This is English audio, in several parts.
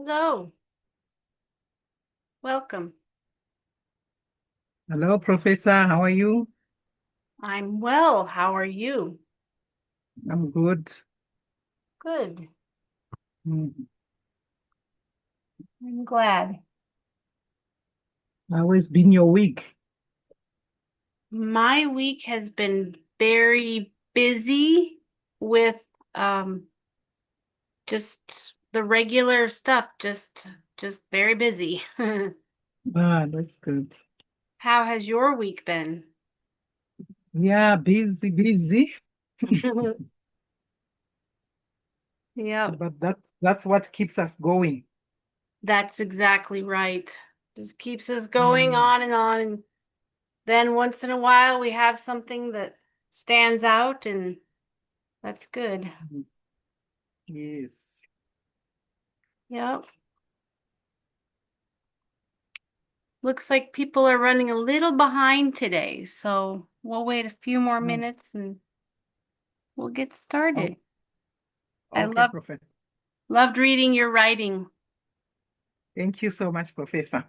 Hello, welcome. Hello, Professor. How are you? I'm well. How are you? I'm good. Good. Mm. I'm glad. How has been your week? My week has been very busy with um just the regular stuff, just very busy. Ah, that's good. How has your week been? Yeah, busy, busy. Yep, But that's what keeps us going. that's exactly right. Just keeps us going Mm. on and on. And then once in a while we have something that stands out and that's good. Yes. Yep. Looks like people are running a little behind today, so we'll wait a few more Mm. minutes and we'll get Oh, started. I okay, Professor. loved reading your writing. Thank you so much, Professor.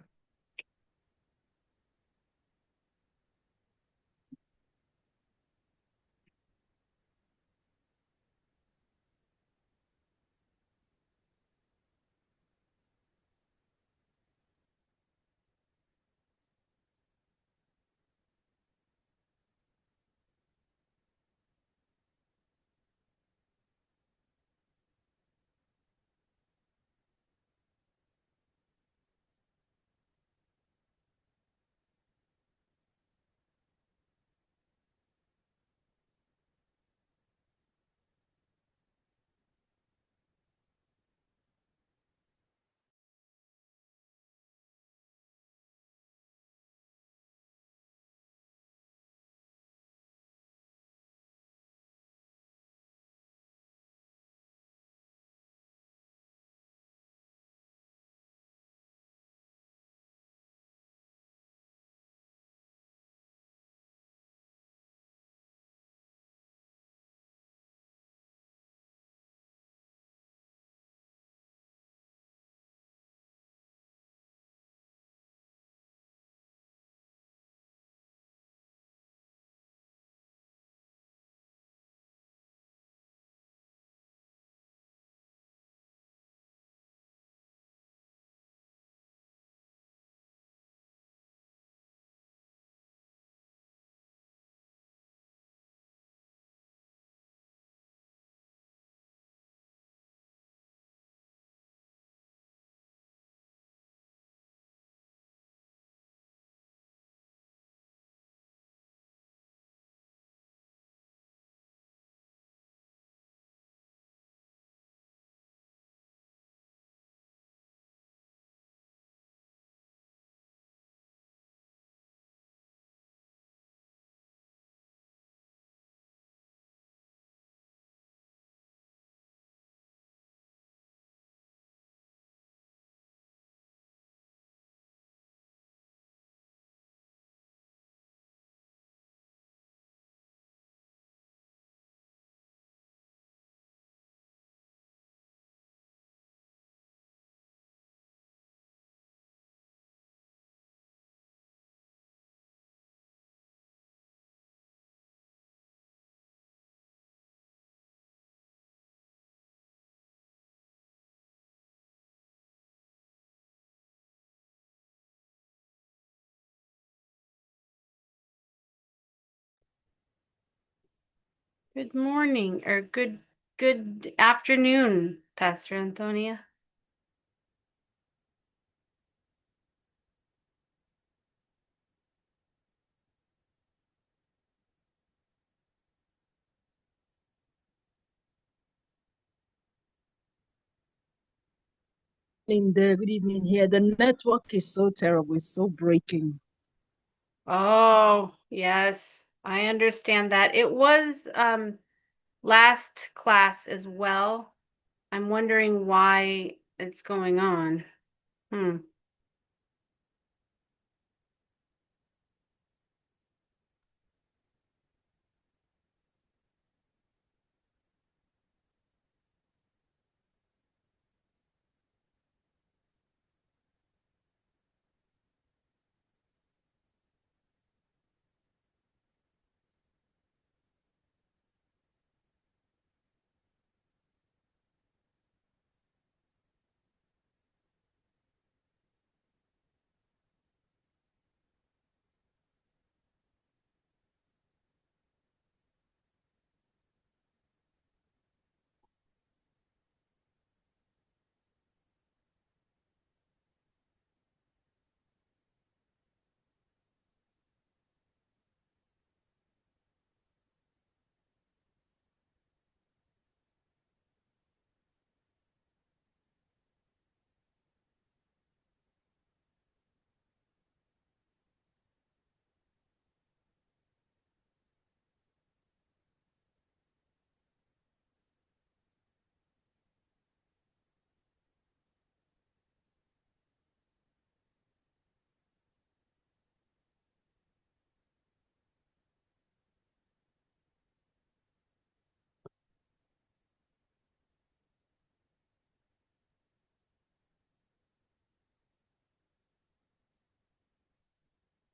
Good morning or good afternoon, Pastor Antonia. In there. Good evening here. The network is so terrible. It's so breaking. Oh, yes, I understand that. It was last class as well. I'm wondering why it's going on. Hmm.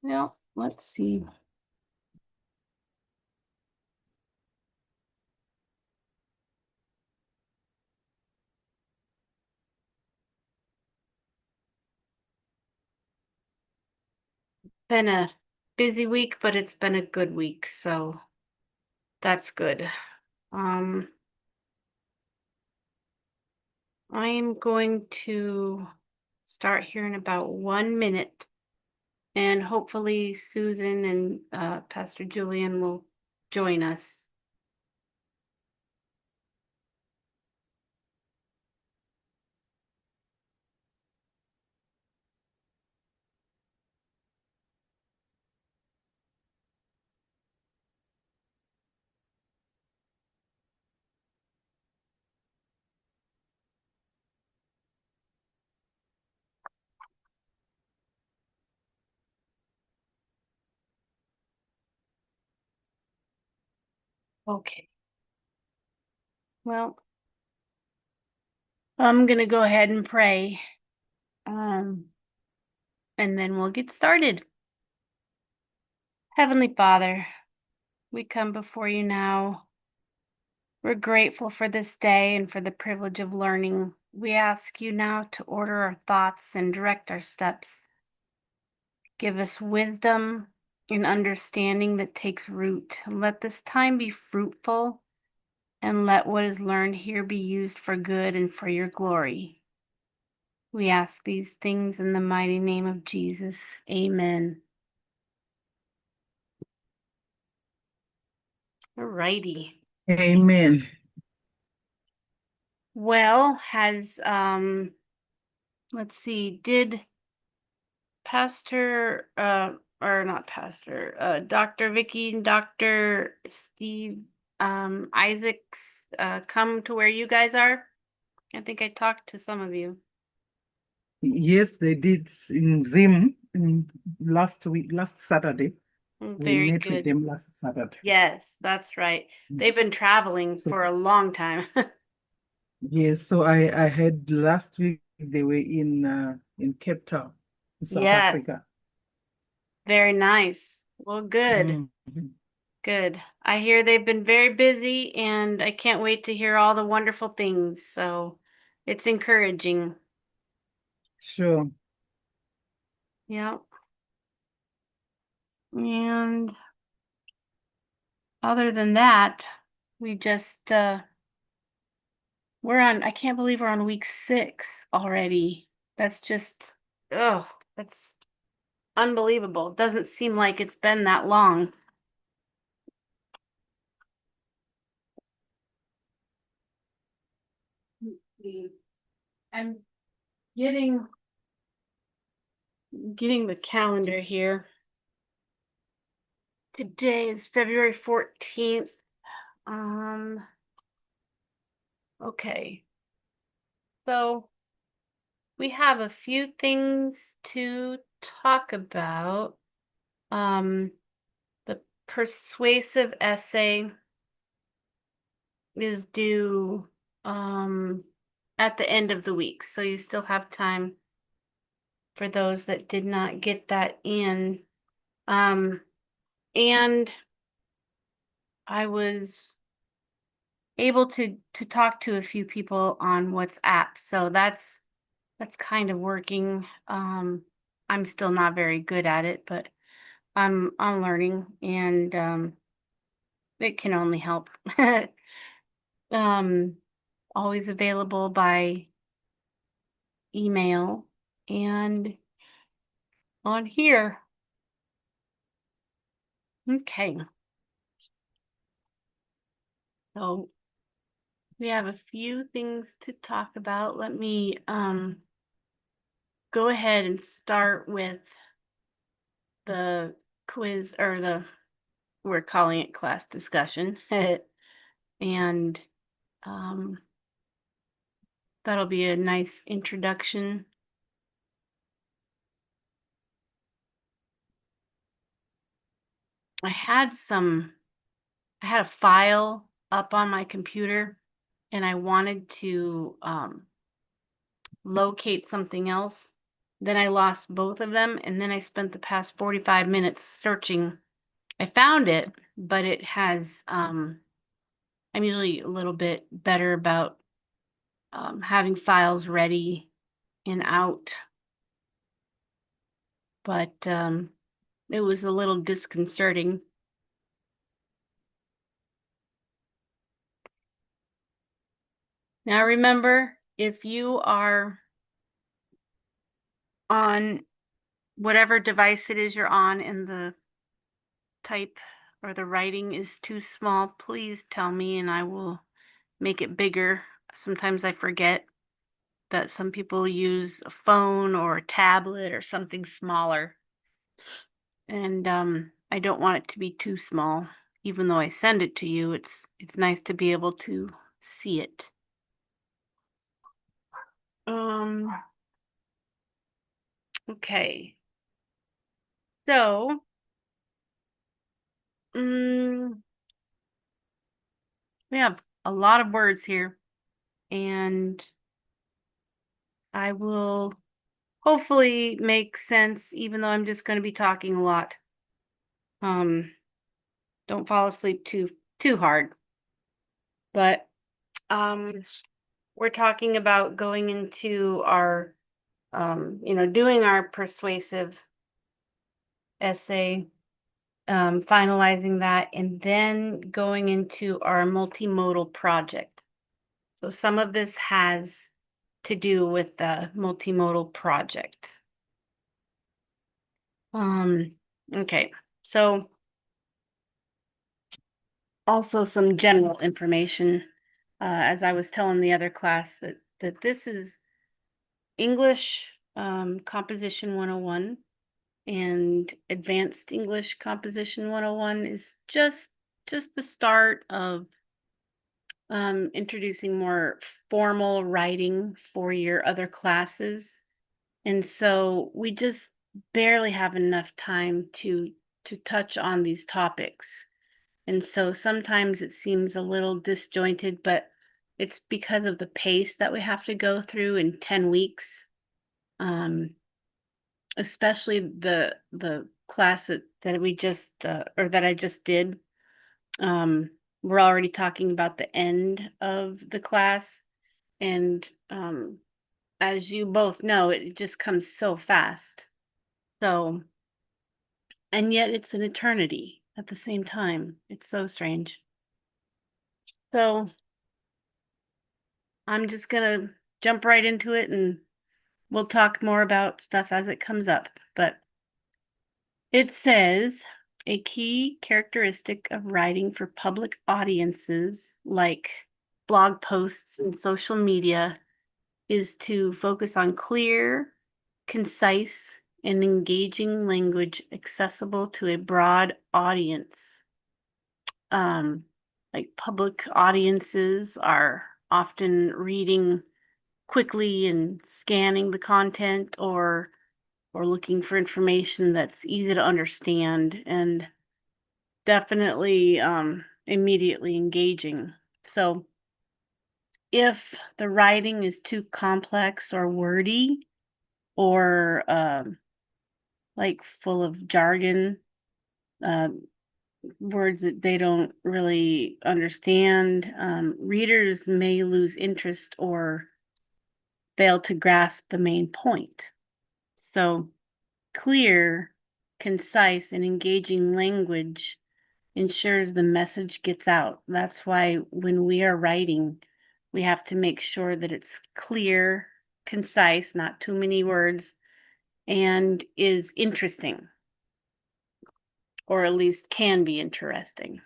Well, let's see. Been a busy week, but it's been a good week, so that's good. Um, I am going to start here in about 1 minute, and hopefully Susan and Pastor Julian will join us. Okay. Well, I'm gonna go ahead and pray, um, and then we'll get started. Heavenly Father, we come before you now. We're grateful for this day and for the privilege of learning. We ask you now to order our thoughts and direct our steps. Give us wisdom and understanding that takes root. Let this time be fruitful, and let what is learned here be used for good and for your glory. We ask these things in the mighty name of Jesus. Amen. Alrighty. Amen. Well, let's see, did Pastor or not Pastor, Dr. Vicky and Dr. Steve Isaacs come to where you guys are? I think I talked to some of you. Yes, they did in Zim last Saturday. We Very met with good. them last Saturday. Yes, that's right. They've been traveling So for a long time. yes, so I heard last week they were in Cape Town, in South Yes, Africa. very nice. Well, good. Mhm. Good. I hear they've been very busy, and I can't wait to hear all the wonderful things. So it's encouraging. Sure. Yeah. And other than that, we just I can't believe we're on week 6 already. That's just oh, that's unbelievable. It doesn't seem like it's been that long. Let's see. I'm getting the calendar here. Today is February 14th. Um, okay. So we have a few things to talk about. Um, the persuasive essay is due at the end of the week, so you still have time for those that did not get that in. Um, and I was able to talk to a few people on WhatsApp, so that's kind of working. I'm still not very good at it, but I'm learning, and it can only help. Um, always available by email and on here. Okay, so we have a few things to talk about. Let me go ahead and start with the quiz, or we're calling it class discussion. And um, that'll be a nice introduction. I had a file up on my computer, and I wanted to locate something else. then I lost both of them, and then I spent the past 45 minutes searching. I found it, but it has, I'm usually a little bit better about having files ready and out, but it was a little disconcerting. Now remember, if you are on whatever device it is you're on and the type or the writing is too small, please tell me and I will make it bigger. Sometimes I forget that some people use a phone or a tablet or something smaller. And I don't want it to be too small. Even though I send it to you, it's nice to be able to see it. Um, okay. So, mm, we have a lot of words here, and I will hopefully make sense, even though I'm just going to be talking a lot. Don't fall asleep too hard. But we're talking about going into our, doing our persuasive essay, finalizing that, and then going into our multimodal project. So some of this has to do with the multimodal project. Okay, so also some general information, as I was telling the other class that this is English Composition 101 and Advanced English Composition 101 is just the start of introducing more formal writing for your other classes. And so we just barely have enough time to touch on these topics. And so sometimes it seems a little disjointed, but it's because of the pace that we have to go through in 10 weeks. Especially the class that we just or that I just did. We're already talking about the end of the class, and as you both know, it just comes so fast. So, and yet it's an eternity at the same time. It's so strange. So I'm just gonna jump right into it and we'll talk more about stuff as it comes up. But it says a key characteristic of writing for public audiences like blog posts and social media is to focus on clear, concise, and engaging language accessible to a broad audience. Like public audiences are often reading quickly and scanning the content or looking for information that's easy to understand and definitely immediately engaging. So if the writing is too complex or wordy or like full of jargon, um, words that they don't really understand, readers may lose interest or fail to grasp the main point. So clear, concise, and engaging language ensures the message gets out. That's why when we are writing, we have to make sure that it's clear, concise, not too many words, and is interesting, or at least can be interesting.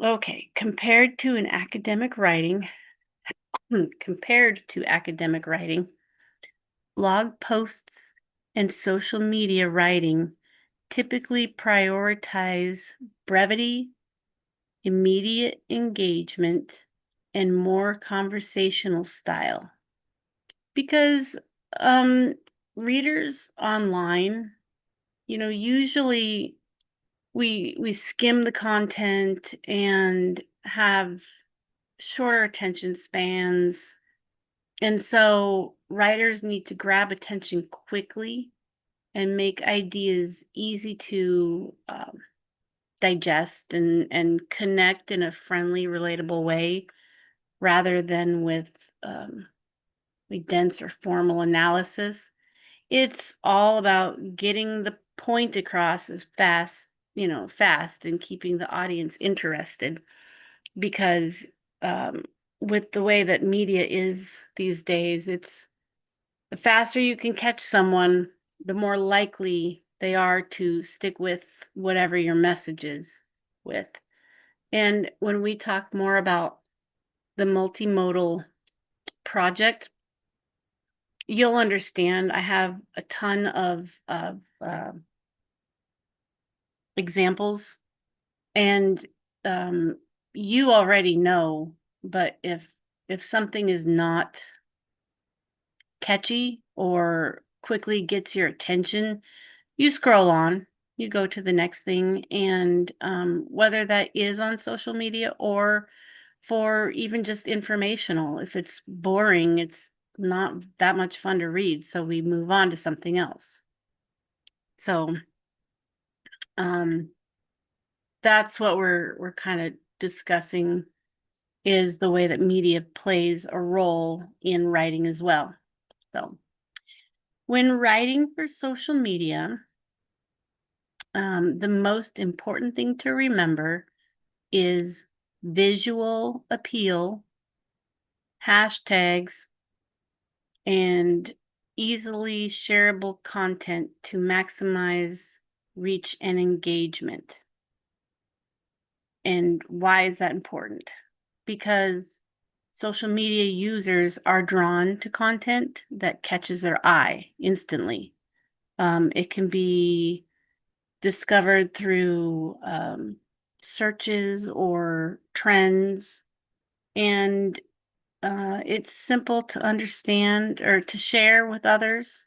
Okay, compared to academic writing, blog posts and social media writing typically prioritize brevity, immediate engagement, and more conversational style. Because readers online, usually we skim the content and have shorter attention spans. And so writers need to grab attention quickly and make ideas easy to digest and connect in a friendly, relatable way rather than with dense or formal analysis. It's all about getting the point across as fast and keeping the audience interested because um, with the way that media is these days, it's the faster you can catch someone, the more likely they are to stick with whatever your message is with. And when we talk more about the multimodal project, you'll understand. I have a ton of examples, and you already know. But if something is not catchy or quickly gets your attention, you scroll on, you go to the next thing, and whether that is on social media or for even just informational, if it's boring, it's not that much fun to read, so we move on to something else. So um, that's what we're kind of discussing is the way that media plays a role in writing as well. So when writing for social media, the most important thing to remember is visual appeal, hashtags, and easily shareable content to maximize reach and engagement. And why is that important? Because social media users are drawn to content that catches their eye instantly. It can be discovered through searches or trends, and it's simple to understand or to share with others.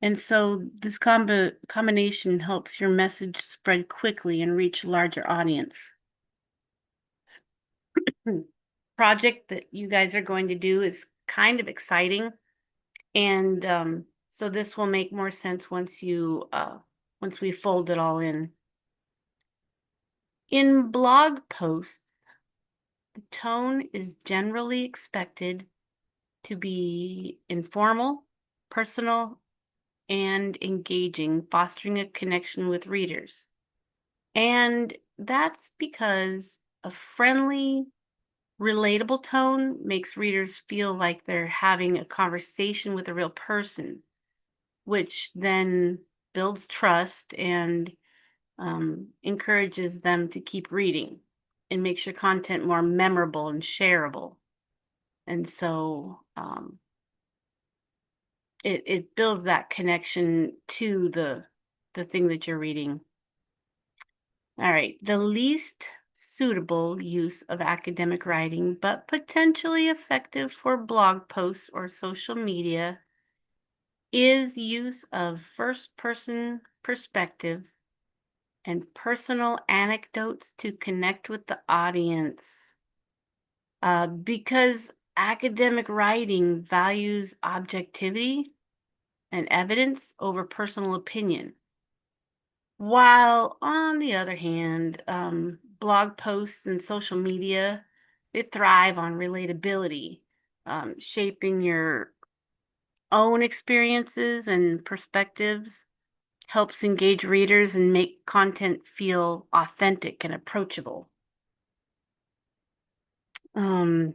And so this combination helps your message spread quickly and reach a larger audience. Project that you guys are going to do is kind of exciting, and so this will make more sense once we fold it all in. In blog posts, the tone is generally expected to be informal, personal, and engaging, fostering a connection with readers. And that's because a friendly, relatable tone makes readers feel like they're having a conversation with a real person, which then builds trust and encourages them to keep reading and makes your content more memorable and shareable. And so it builds that connection to the thing that you're reading. All right, the least suitable use of academic writing, but potentially effective for blog posts or social media, is use of first-person perspective and personal anecdotes to connect with the audience. Because academic writing values objectivity and evidence over personal opinion. While on the other hand, blog posts and social media, they thrive on relatability, shaping your own experiences and perspectives, helps engage readers and make content feel authentic and approachable. Um,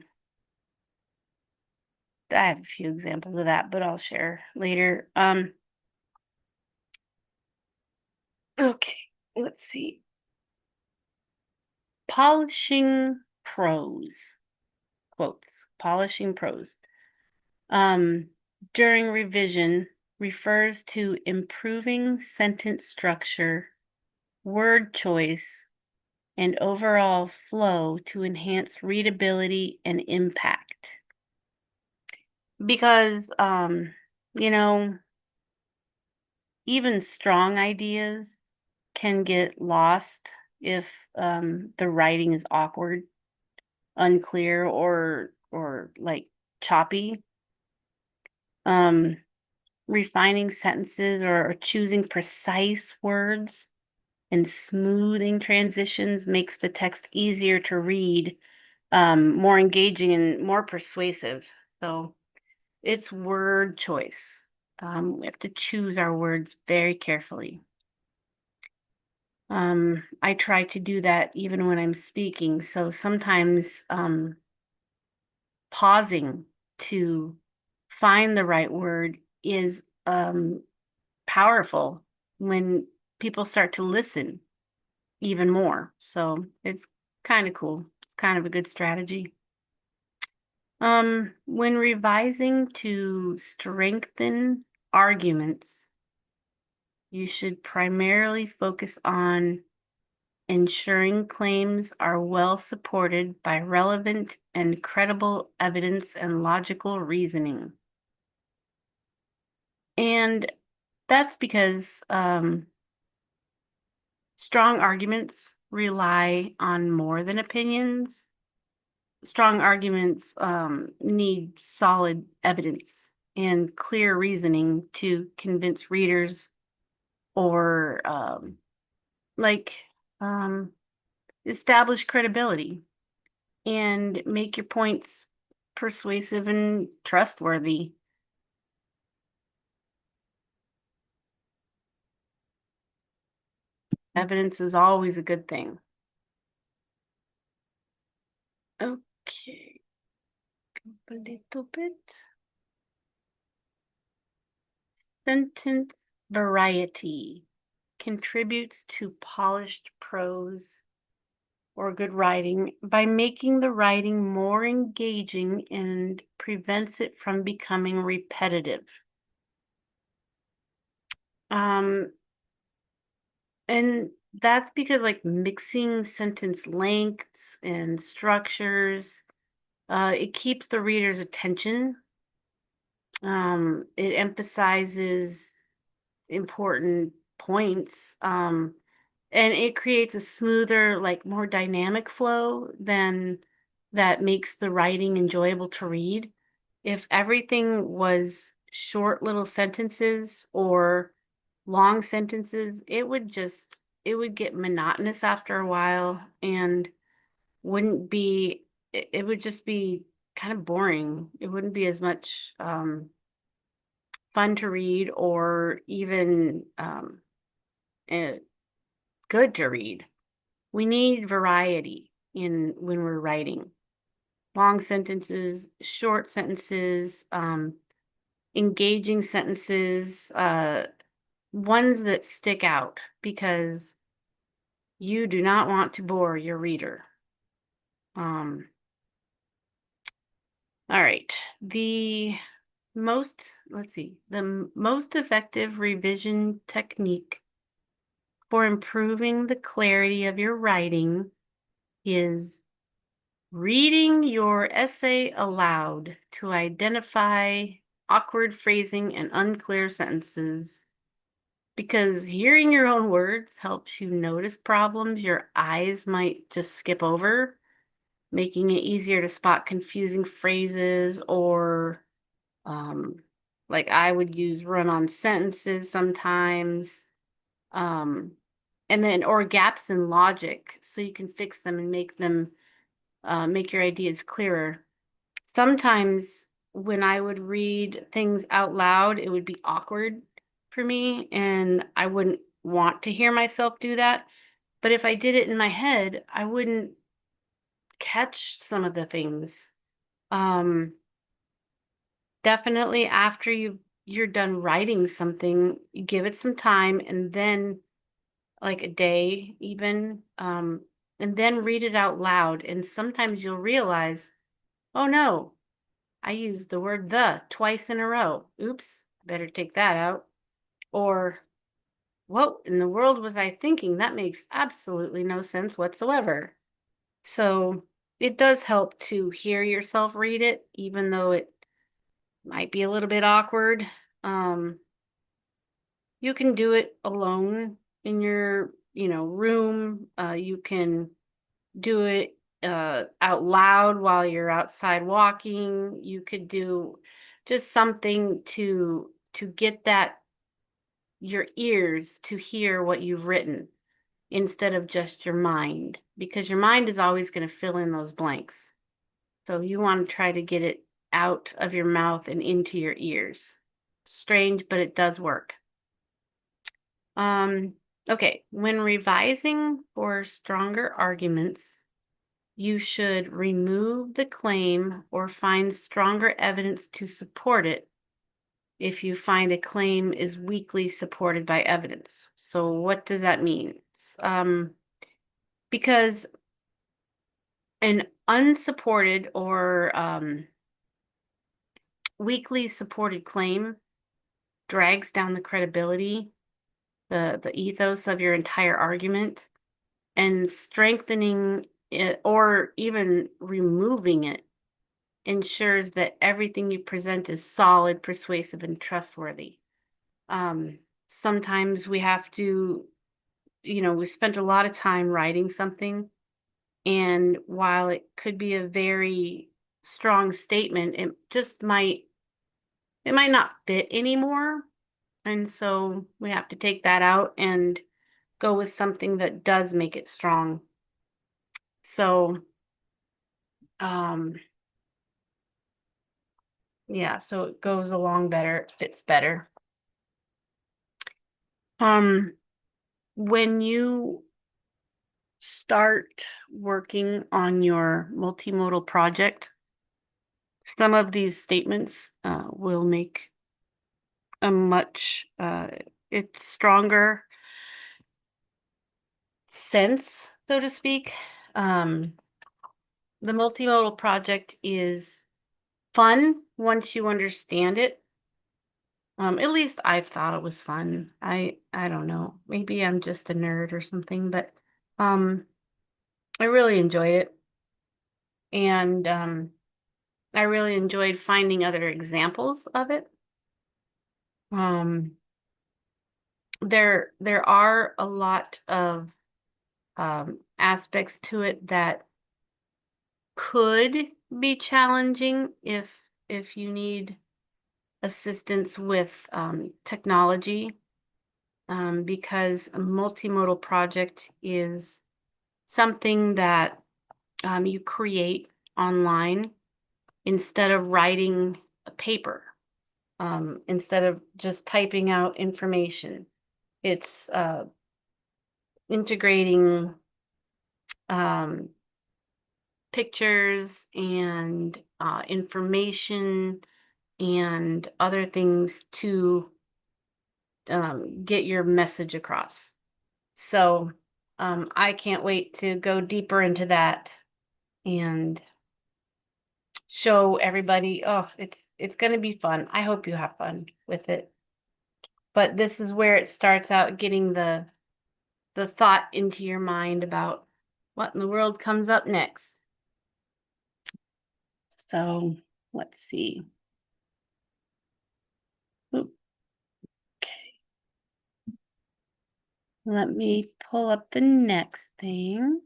I have a few examples of that, but I'll share later. Okay, let's see. Polishing prose, quotes, polishing prose. Um, during revision refers to improving sentence structure, word choice, and overall flow to enhance readability and impact. Because, you know, even strong ideas can get lost if the writing is awkward, unclear, or like choppy. Um, refining sentences or choosing precise words and smoothing transitions makes the text easier to read, more engaging and more persuasive. So it's word choice. We have to choose our words very carefully. I try to do that even when I'm speaking. So sometimes pausing to find the right word is powerful when people start to listen even more. So it's kind of cool. It's kind of a good strategy. When revising to strengthen arguments, you should primarily focus on ensuring claims are well supported by relevant and credible evidence and logical reasoning. And that's because strong arguments rely on more than opinions. Strong arguments need solid evidence and clear reasoning to convince readers or like um, establish credibility and make your points persuasive and trustworthy. Evidence is always a good thing. Okay, a little bit. Sentence variety contributes to polished prose or good writing by making the writing more engaging and prevents it from becoming repetitive. Um, and that's because like mixing sentence lengths and structures, it keeps the reader's attention. It emphasizes important points. And it creates a smoother, like more dynamic flow than that makes the writing enjoyable to read. If everything was short little sentences or long sentences, it would get monotonous after a while and wouldn't be, it would just be kind of boring. It wouldn't be as much fun to read or even eh, good to read. We need variety in when we're writing. Long sentences, short sentences, engaging sentences, ones that stick out because you do not want to bore your reader. Um, all right. The most effective revision technique for improving the clarity of your writing is reading your essay aloud to identify awkward phrasing and unclear sentences, because hearing your own words helps you notice problems your eyes might just skip over, making it easier to spot confusing phrases or um, like I would use run-on sentences sometimes. Um, and then or gaps in logic so you can fix them and make your ideas clearer. Sometimes when I would read things out loud, it would be awkward for me, and I wouldn't want to hear myself do that. But if I did it in my head, I wouldn't catch some of the things. Um, Definitely after you're done writing something, you give it some time and then like a day even, and then read it out loud. And sometimes you'll realize, oh no, I used the word the twice in a row. Oops, better take that out. Or, what in the world was I thinking? That makes absolutely no sense whatsoever. So it does help to hear yourself read it, even though it might be a little bit awkward. Um, you can do it alone in your, room. You can do it out loud while you're outside walking. just something to get that your ears to hear what you've written instead of just your mind, because your mind is always going to fill in those blanks. So you want to try to get it out of your mouth and into your ears. Strange, but it does work. Okay, when revising for stronger arguments, you should remove the claim or find stronger evidence to support it if you find a claim is weakly supported by evidence. So what does that mean? Because an unsupported or weakly supported claim drags down the credibility, the ethos of your entire argument, and strengthening it or even removing it ensures that everything you present is solid, persuasive, and trustworthy. Sometimes we have to, we spent a lot of time writing something, and while it could be a very strong statement, it might not fit anymore. And so we have to take that out and go with something that does make it strong. So, yeah, so it goes along better, it fits better. When you start working on your multimodal project, some of these statements will make a much it's stronger sense, so to speak. The multimodal project is fun once you understand it. At least I thought it was fun. I don't know. Maybe I'm just a nerd or something, but I really enjoyed it. And I really enjoyed finding other examples of it. There are a lot of aspects to it that could be challenging if you need assistance with technology, because a multimodal project is something that you create online instead of writing a paper, instead of just typing out information. It's integrating pictures and information and other things to get your message across. So I can't wait to go deeper into that and show everybody. Oh, it's going to be fun. I hope you have fun with it. But this is where it starts out getting the thought into your mind about what in the world comes up next. So let's see. Oop, okay. Let me pull up the next thing.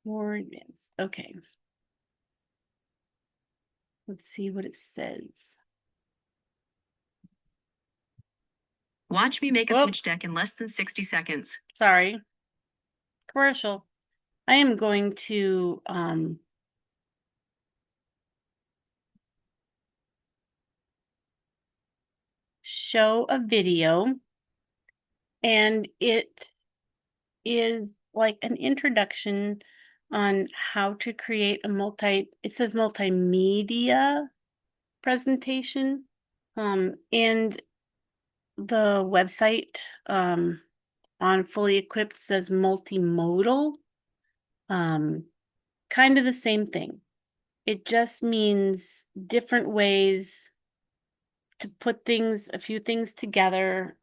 More advanced. Okay. Let's see what it says. Watch me make a Whoop. pitch deck in less than 60 seconds. Sorry. Commercial. I am going to show a video, and it is like an introduction on how to create it says multimedia presentation. And the website on Fully Equipped says multimodal. Kind of the same thing. It just means different ways to put a few things together,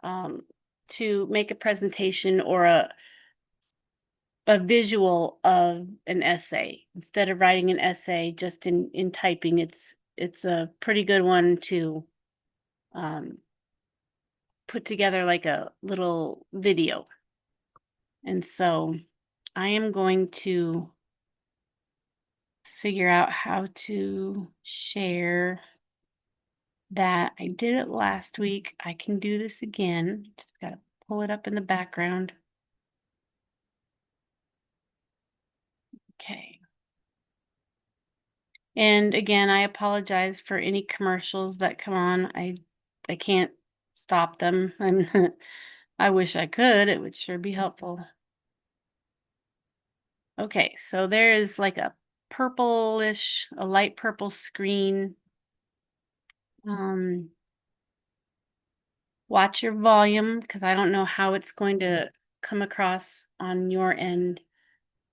to make a presentation or a visual of an essay. Instead of writing an essay just in typing, it's a pretty good one to put together like a little video. And so I am going to figure out how to share that. I did it last week. I can do this again. Just gotta pull it up in the background. Okay. And again, I apologize for any commercials that come on. I can't stop them. I wish I could. It would sure be helpful. Okay, so there is like a purplish, a light purple screen. Watch your volume because I don't know how it's going to come across on your end.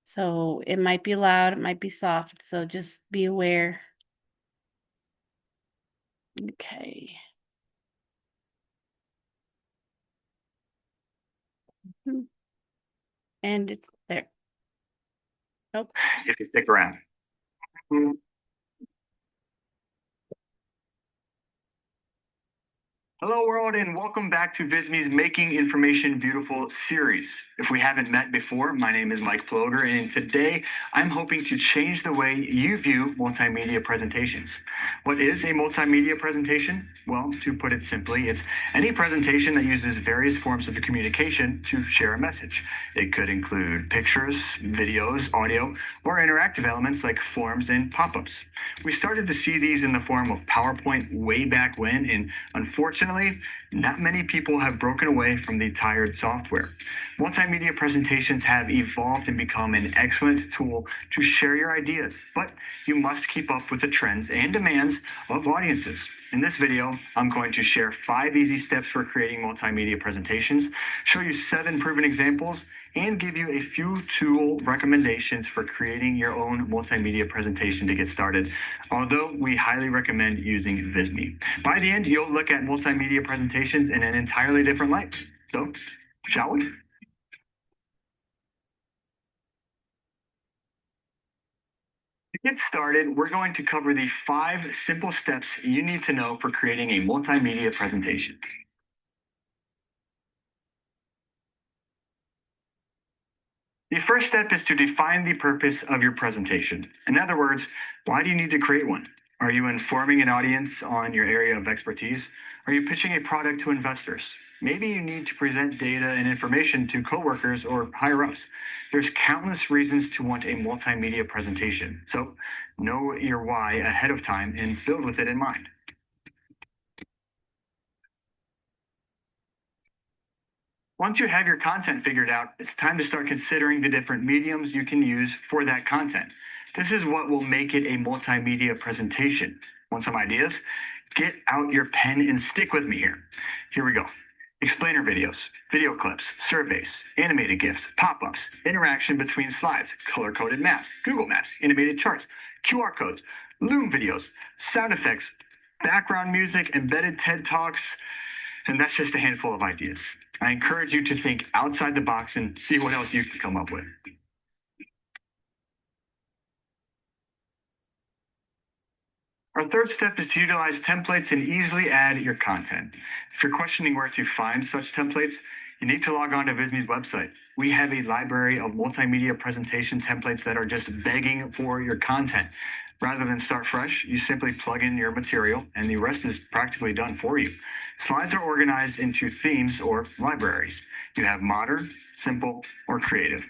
So it might be loud, it might be soft, so just be aware. Okay. And it's there. Nope. If you stick around. Hello world and welcome back to Visme's Making Information Beautiful series. If we haven't met before, my name is Mike Ploder and today I'm hoping to change the way you view multimedia presentations. What is a multimedia presentation? Well, to put it simply, it's any presentation that uses various forms of communication to share a message. It could include pictures, videos, audio, or interactive elements like forms and pop-ups. We started to see these in the form of PowerPoint way back when, and unfortunately, not many people have broken away from the tired software. Multimedia presentations have evolved and become an excellent tool to share your ideas, but you must keep up with the trends and demands of audiences. In this video, I'm going to share 5 easy steps for creating multimedia presentations, show you 7 proven examples, and give you a few tool recommendations for creating your own multimedia presentation to get started, although we highly recommend using Visme. By the end, you'll look at multimedia presentations in an entirely different light. So, shall we? To get started, we're going to cover the 5 simple steps you need to know for creating a multimedia presentation. The first step is to define the purpose of your presentation. In other words, why do you need to create one? Are you informing an audience on your area of expertise? Are you pitching a product to investors? Maybe you need to present data and information to coworkers or higher ups. There's countless reasons to want a multimedia presentation. So know your why ahead of time and build with it in mind. Once you have your content figured out, it's time to start considering the different mediums you can use for that content. This is what will make it a multimedia presentation. Want some ideas? Get out your pen and stick with me here. Here we go. Explainer videos, video clips, surveys, animated GIFs, pop-ups, interaction between slides, color-coded maps, Google Maps, animated charts, QR codes, Loom videos, sound effects, background music, embedded TED Talks, and that's just a handful of ideas. I encourage you to think outside the box and see what else you can come up with. Our third step is to utilize templates and easily add your content. If you're questioning where to find such templates, you need to log on to Visme's website. We have a library of multimedia presentation templates that are just begging for your content. Rather than start fresh, you simply plug in your material and the rest is practically done for you. Slides are organized into themes or libraries. You have modern, simple, or creative.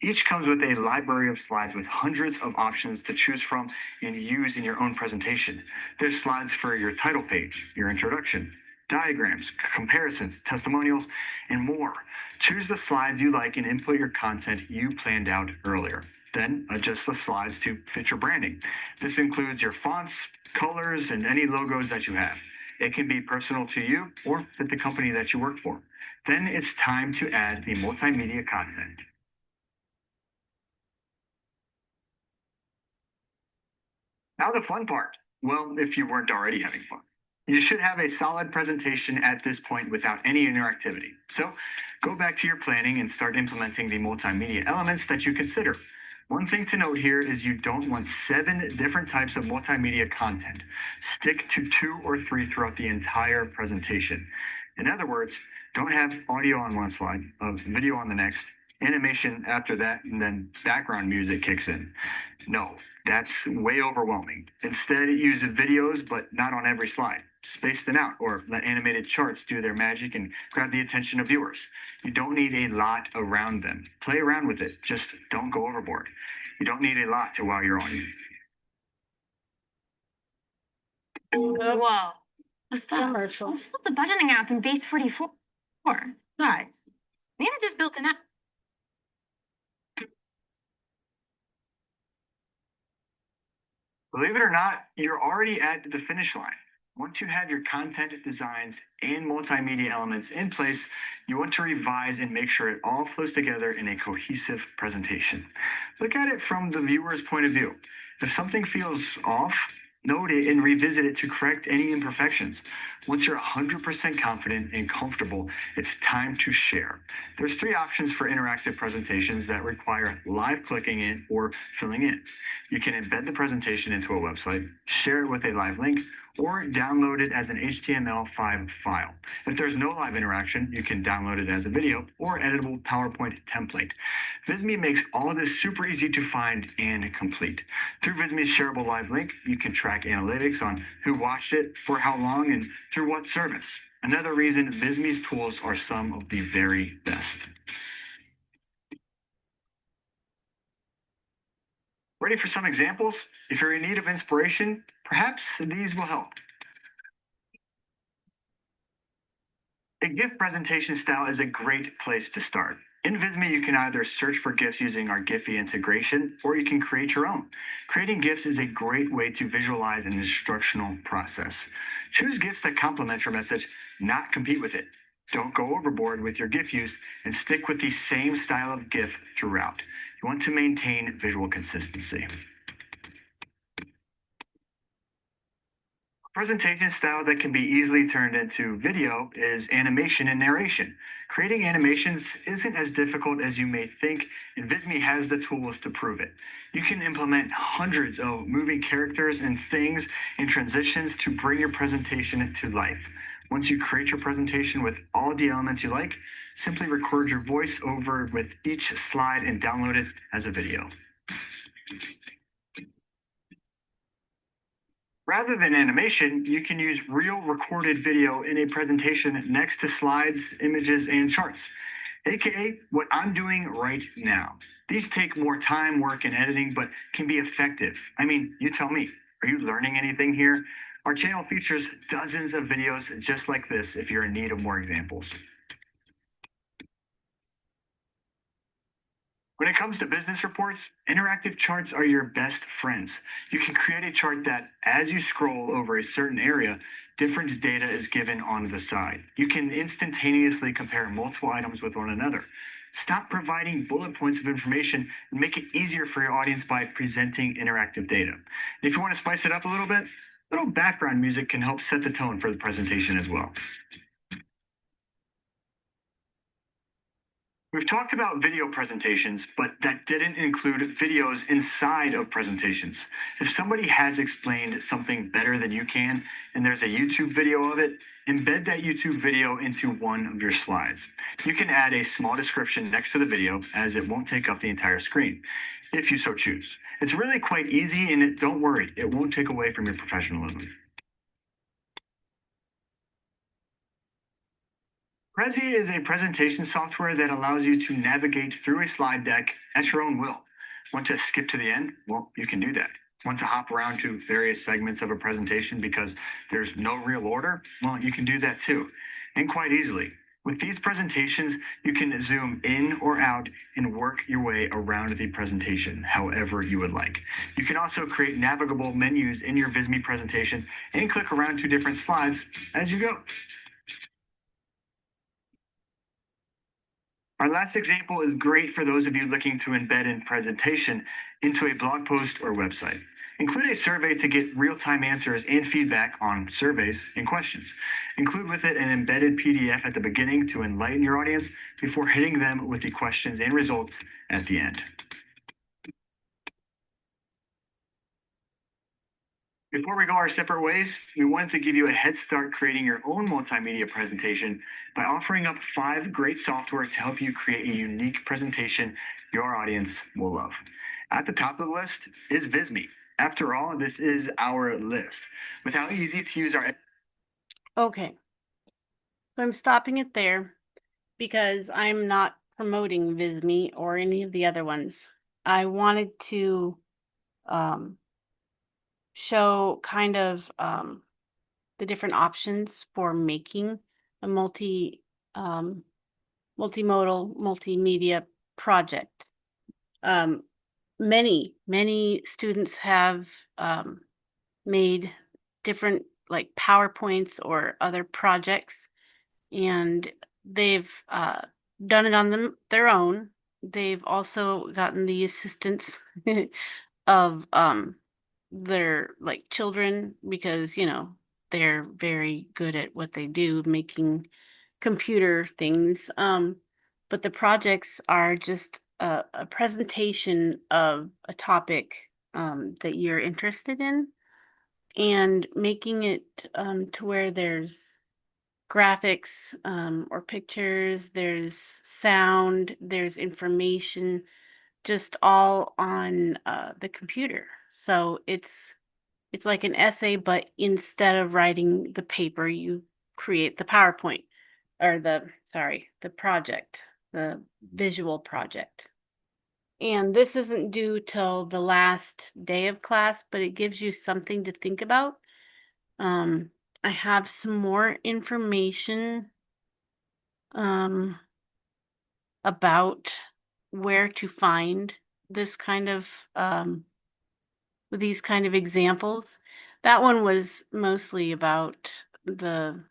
Each comes with a library of slides with hundreds of options to choose from and use in your own presentation. There's slides for your title page, your introduction, diagrams, comparisons, testimonials, and more. Choose the slides you like and input your content you planned out earlier. Then adjust the slides to fit your branding. This includes your fonts, colors, and any logos that you have. It can be personal to you or fit the company that you work for. Then it's time to add the multimedia content. Now the fun part. Well, if you weren't already having fun. You should have a solid presentation at this point without any interactivity. So go back to your planning and start implementing the multimedia elements that you consider. One thing to note here is you don't want 7 different types of multimedia content. Stick to 2 or 3 throughout the entire presentation. In other words, don't have audio on one slide, video on the next, animation after that, and then background music kicks in. No, that's way overwhelming. Instead, use videos, but not on every slide. Space them out or let animated charts do their magic and grab the attention of viewers. You don't need a lot around them. Play around with it, just don't go overboard. You don't need a lot to wow your audience. Whoa. What's that? Commercial. What's the budgeting app in Base 44? Guys, Nina just built an app. Believe it or not, you're already at the finish line. Once you have your content designs and multimedia elements in place, you want to revise and make sure it all flows together in a cohesive presentation. Look at it from the viewer's point of view. If something feels off, note it and revisit it to correct any imperfections. Once you're 100% confident and comfortable, it's time to share. There's 3 options for interactive presentations that require live clicking in or filling in. You can embed the presentation into a website, share it with a live link, or download it as an HTML5 file. If there's no live interaction, you can download it as a video or editable PowerPoint template. Visme makes all of this super easy to find and complete. Through Visme's shareable live link, you can track analytics on who watched it, for how long, and through what service. Another reason Visme's tools are some of the very best. Ready for some examples? If you're in need of inspiration, perhaps these will help. A GIF presentation style is a great place to start. In Visme, you can either search for GIFs using our Giphy integration, or you can create your own. Creating GIFs is a great way to visualize an instructional process. Choose GIFs that complement your message, not compete with it. Don't go overboard with your GIF use and stick with the same style of GIF throughout. You want to maintain visual consistency. A presentation style that can be easily turned into video is animation and narration. Creating animations isn't as difficult as you may think, and Visme has the tools to prove it. You can implement hundreds of moving characters and things and transitions to bring your presentation to life. Once you create your presentation with all the elements you like, simply record your voice over with each slide and download it as a video. Rather than animation, you can use real recorded video in a presentation next to slides, images, and charts, aka what I'm doing right now. These take more time, work, and editing, but can be effective. I mean, you tell me, are you learning anything here? Our channel features dozens of videos just like this if you're in need of more examples. When it comes to business reports, interactive charts are your best friends. You can create a chart that, as you scroll over a certain area, different data is given on the side. You can instantaneously compare multiple items with one another. Stop providing bullet points of information and make it easier for your audience by presenting interactive data. And if you want to spice it up a little bit, little background music can help set the tone for the presentation as well. We've talked about video presentations, but that didn't include videos inside of presentations. If somebody has explained something better than you can, and there's a YouTube video of it, embed that YouTube video into one of your slides. You can add a small description next to the video, as it won't take up the entire screen, if you so choose. It's really quite easy, and don't worry, it won't take away from your professionalism. Prezi is a presentation software that allows you to navigate through a slide deck at your own will. Want to skip to the end? Well, you can do that. Want to hop around to various segments of a presentation because there's no real order? Well, you can do that too, and quite easily. With these presentations, you can zoom in or out and work your way around the presentation however you would like. You can also create navigable menus in your Visme presentations and click around to different slides as you go. Our last example is great for those of you looking to embed in presentation into a blog post or website. Include a survey to get real-time answers and feedback on surveys and questions. Include with it an embedded PDF at the beginning to enlighten your audience before hitting them with the questions and results at the end. Before we go our separate ways, we wanted to give you a head start creating your own multimedia presentation by offering up 5 great software to help you create a unique presentation your audience will love. At the top of the list is Visme. After all, this is our list. With how easy to use our Okay. So I'm stopping it there because I'm not promoting Visme or any of the other ones. I wanted to um, show kind of the different options for making a multimodal multimedia project. Many students have made different like PowerPoints or other projects, and they've done it on their own. They've also gotten the assistance of their like children because they're very good at what they do, making computer things. But the projects are just a presentation of a topic that you're interested in, and making it to where there's graphics or pictures, there's sound, there's information, just all on the computer. So it's like an essay, but instead of writing the paper, you create the PowerPoint or the project, the visual project. And this isn't due till the last day of class, but it gives you something to think about. I have some more information um, about where to find this kind of these kind of examples. That one was mostly about the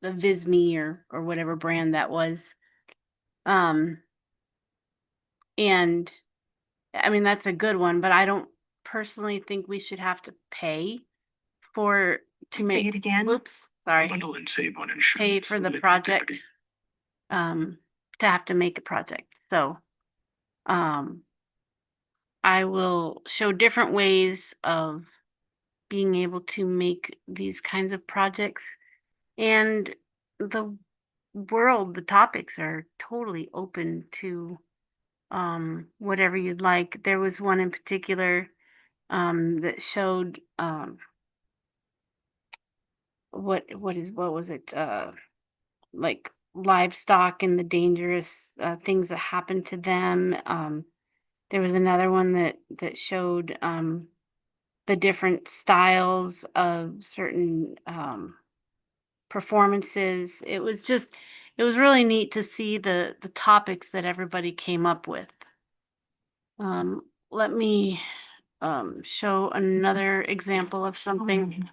Visme or whatever brand that was. Um, and I mean that's a good one, but I don't personally think we should have to pay for to Say make it again. whoops, sorry. bundle and save on Pay insurance. for the project to have to make a project. So um I will show different ways of being able to make these kinds of projects, and the the topics are totally open to whatever you'd like. There was one in particular that showed what was it like livestock and the dangerous things that happen to them. There was another one that showed the different styles of certain performances. It was really neat to see the topics that everybody came up with. Let me show another example of something.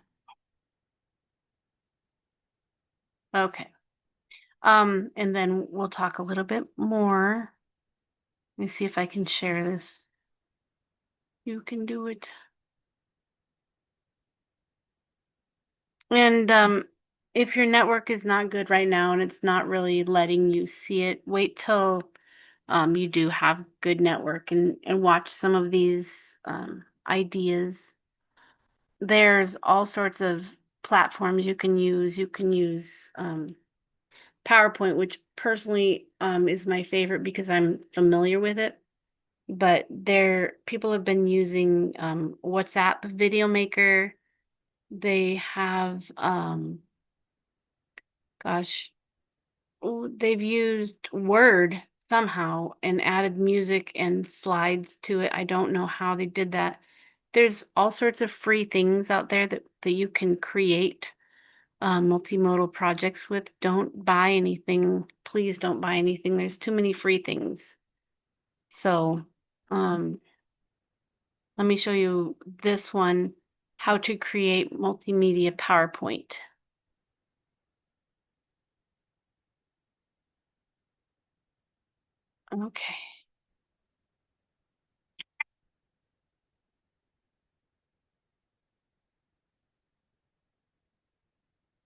Okay. And then we'll talk a little bit more. Let me see if I can share this. You can do it. And if your network is not good right now and it's not really letting you see it, wait till you do have good network and watch some of these ideas. There's all sorts of platforms you can use. You can use PowerPoint, which personally is my favorite because I'm familiar with it. But people have been using WhatsApp Video Maker. They have gosh, they've used Word somehow and added music and slides to it. I don't know how they did that. There's all sorts of free things out there that you can create multimodal projects with. Don't buy anything. Please don't buy anything. There's too many free things. So, let me show you this one, how to create multimedia PowerPoint. Okay.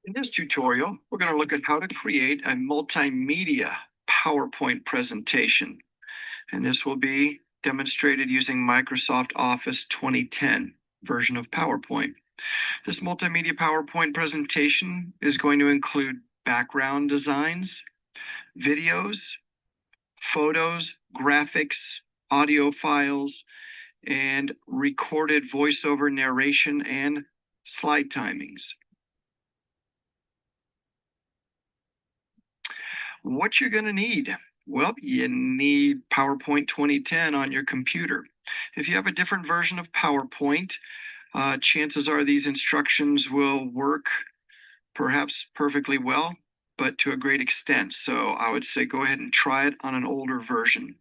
In this tutorial, we're going to look at how to create a multimedia PowerPoint presentation. And this will be demonstrated using Microsoft Office 2010 version of PowerPoint. This multimedia PowerPoint presentation is going to include background designs, videos, photos, graphics, audio files, and recorded voiceover narration and slide timings. What you're going to need? Well, you need PowerPoint 2010 on your computer. If you have a different version of PowerPoint, chances are these instructions will work perhaps perfectly well, but to a great extent. So I would say go ahead and try it on an older version.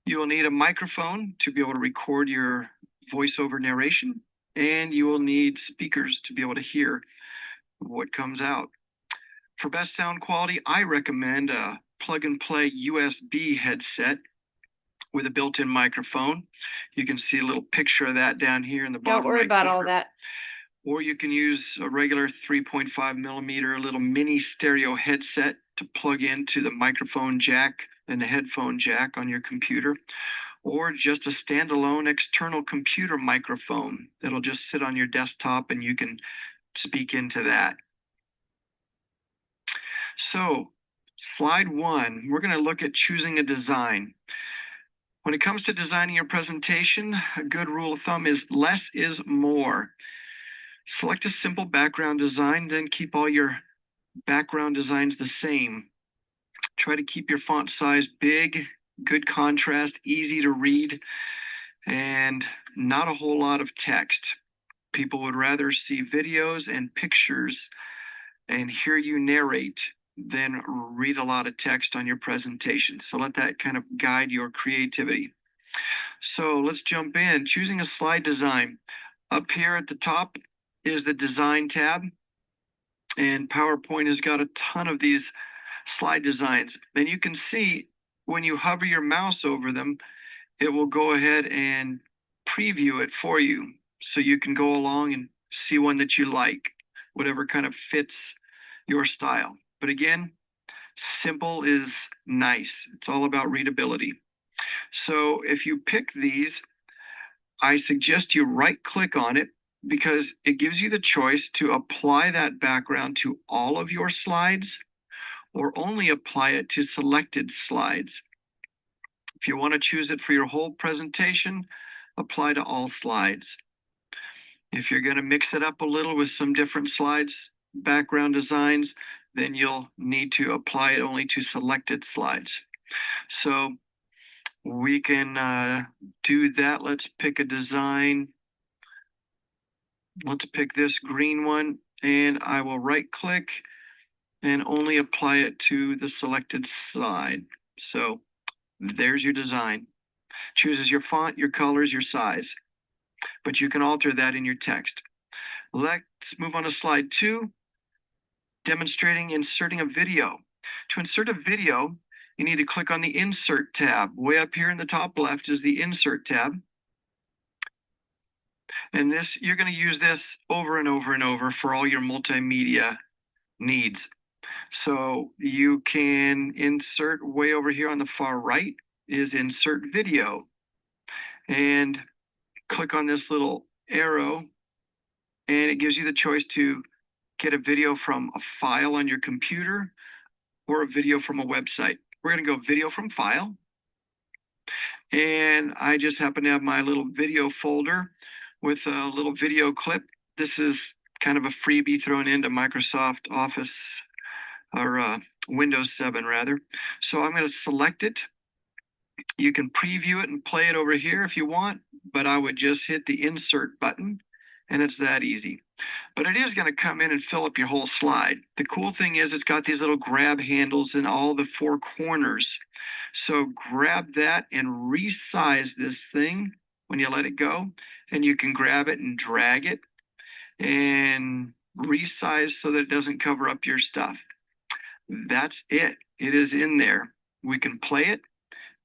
You will need a microphone to be able to record your voiceover narration, and you will need speakers to be able to hear what comes out. For best sound quality, I recommend a plug-and-play USB headset with a built-in microphone. You can see a little picture of that down here in the bottom Don't worry right about all corner. that. Or you can use a regular 3.5 millimeter little mini stereo headset to plug into the microphone jack and the headphone jack on your computer, or just a standalone external computer microphone that'll just sit on your desktop and you can speak into that. So, slide 1, we're going to look at choosing a design. When it comes to designing your presentation, a good rule of thumb is less is more. Select a simple background design, then keep all your background designs the same. Try to keep your font size big, good contrast, easy to read, and not a whole lot of text. People would rather see videos and pictures and hear you narrate than read a lot of text on your presentation. So let that kind of guide your creativity. So let's jump in. Choosing a slide design. Up here at the top is the Design tab, and PowerPoint has got a ton of these slide designs. Then you can see when you hover your mouse over them, it will go ahead and preview it for you. So you can go along and see one that you like, whatever kind of fits your style. But again, simple is nice. It's all about readability. So if you pick these, I suggest you right click on it because it gives you the choice to apply that background to all of your slides or only apply it to selected slides. If you want to choose it for your whole presentation, apply to all slides. If you're going to mix it up a little with some different slides, background designs, then you'll need to apply it only to selected slides. So we can do that. Let's pick a design. Let's pick this green one, and I will right click and only apply it to the selected slide. So there's your design. Chooses your font, your colors, your size, but you can alter that in your text. Let's move on to slide 2, demonstrating inserting a video. To insert a video, you need to click on the Insert tab. Way up here in the top left is the Insert tab. And this, you're going to use this over and over and over for all your multimedia needs. So you can insert way over here on the far right is Insert Video. And click on this little arrow, and it gives you the choice to get a video from a file on your computer or a video from a website. We're going to go video from file. And I just happen to have my little video folder with a little video clip. This is kind of a freebie thrown into Microsoft Office or Windows 7 rather. So I'm going to select it. You can preview it and play it over here if you want, but I would just hit the insert button and it's that easy. But it is going to come in and fill up your whole slide. The cool thing is it's got these little grab handles in all the 4 corners. So grab that and resize this thing when you let it go, and you can grab it and drag it and resize so that it doesn't cover up your stuff. That's it. It is in there. We can play it.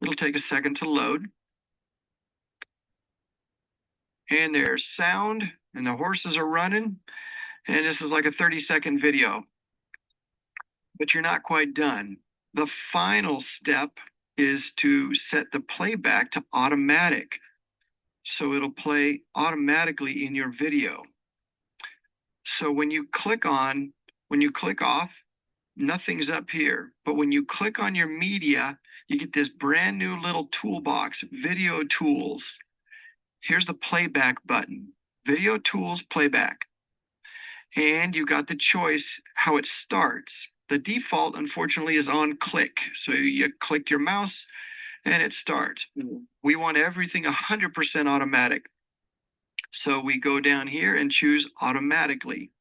It'll take a second to load. And there's sound, and the horses are running. And this is like a 30-second video. But you're not quite done. The final step is to set the playback to automatic. So it'll play automatically in your video. So when you click off, nothing's up here. But when you click on your media, you get this brand new little toolbox, video tools. Here's the playback button, video tools playback. And you got the choice how it starts. The default, unfortunately, is on click. So you click your mouse and it starts. We want everything 100% automatic. So we go down here and choose automatically.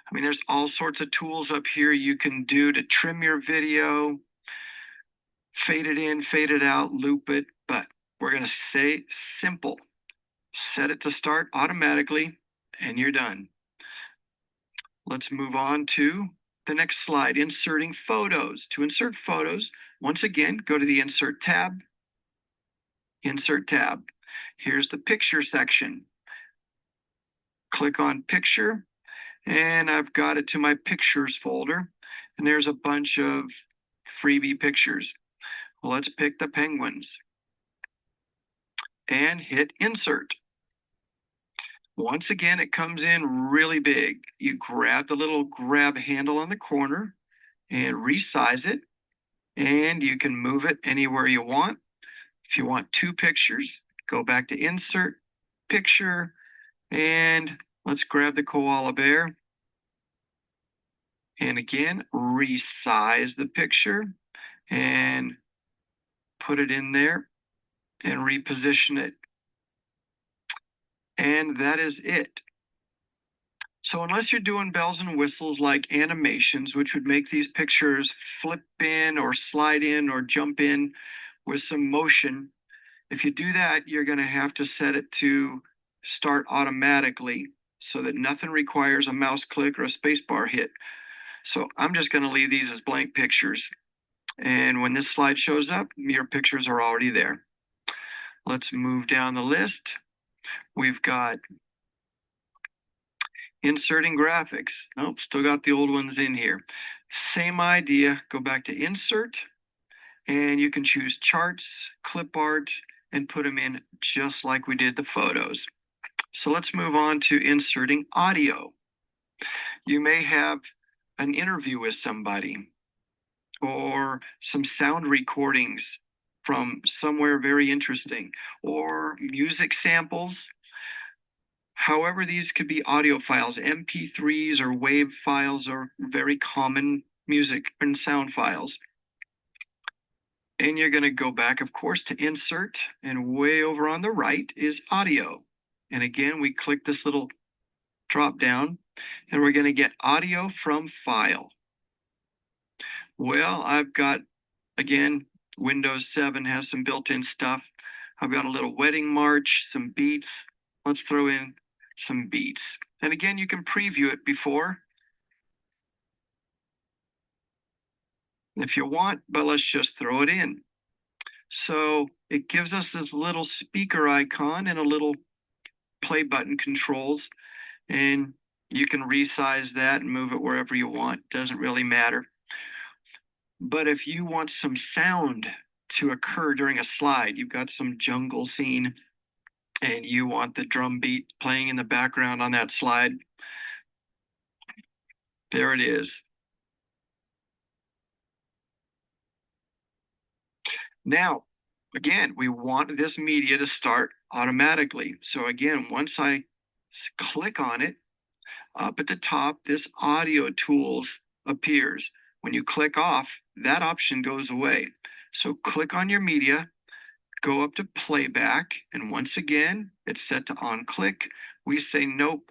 I mean, there's all sorts of tools up here you can do to trim your video, fade it in, fade it out, loop it, but we're going to say simple. Set it to start automatically, and you're done. Let's move on to the next slide, inserting photos. To insert photos, once again, go to the Insert tab. Insert tab. Here's the picture section. Click on Picture, and I've got it to my Pictures folder, and there's a bunch of freebie pictures. Well, let's pick the penguins and hit Insert. Once again, it comes in really big. You grab the little grab handle on the corner and resize it, and you can move it anywhere you want. If you want two pictures, go back to Insert, Picture, and let's grab the koala bear. And again, resize the picture and put it in there and reposition it. And that is it. So unless you're doing bells and whistles like animations, which would make these pictures flip in or slide in or jump in with some motion, if you do that, you're going to have to set it to start automatically so that nothing requires a mouse click or a spacebar hit. So I'm just going to leave these as blank pictures. And when this slide shows up, your pictures are already there. Let's move down the list. We've got inserting graphics. Nope, still got the old ones in here. Same idea, go back to Insert, and you can choose charts, clip art, and put them in just like we did the photos. So let's move on to inserting audio. You may have an interview with somebody or some sound recordings from somewhere very interesting, or music samples. However, these could be audio files, MP3s or WAV files are very common music and sound files. And you're going to go back, of course, to Insert, and way over on the right is Audio. And again, we click this little drop down, and we're going to get Audio from File. Well, I've got, again, Windows 7 has some built-in stuff. I've got a little wedding march, some beats. Let's throw in some beats. And again, you can preview it before if you want, but let's just throw it in. So it gives us this little speaker icon and a little play button controls, and you can resize that and move it wherever you want. Doesn't really matter. But if you want some sound to occur during a slide, you've got some jungle scene and you want the drum beat playing in the background on that slide, there it is. Now, again, we want this media to start automatically. So again, once I click on it, up at the top, this audio tools appears. When you click off, that option goes away. So click on your media, go up to playback, and once again, it's set to on click. We say nope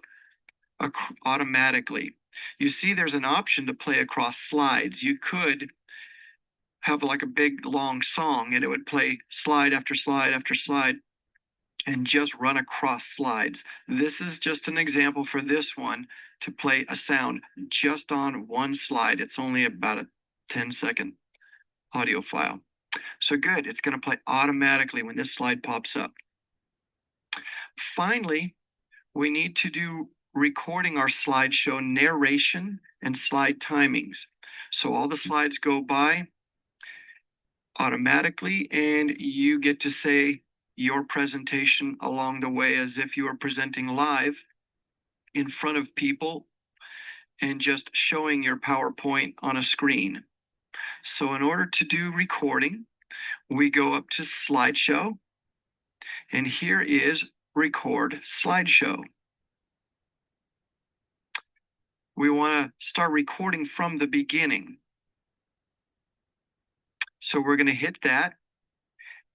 automatically. You see there's an option to play across slides. You could have like a big long song and it would play slide after slide after slide and just run across slides. This is just an example for this one to play a sound just on one slide. It's only about a 10-second audio file. So good, it's going to play automatically when this slide pops up. Finally, we need to do recording our slideshow narration and slide timings. So all the slides go by automatically, and you get to say your presentation along the way as if you were presenting live. in front of people and just showing your PowerPoint on a screen. So in order to do recording, we go up to slideshow, and here is record slideshow. We want to start recording from the beginning. So we're going to hit that,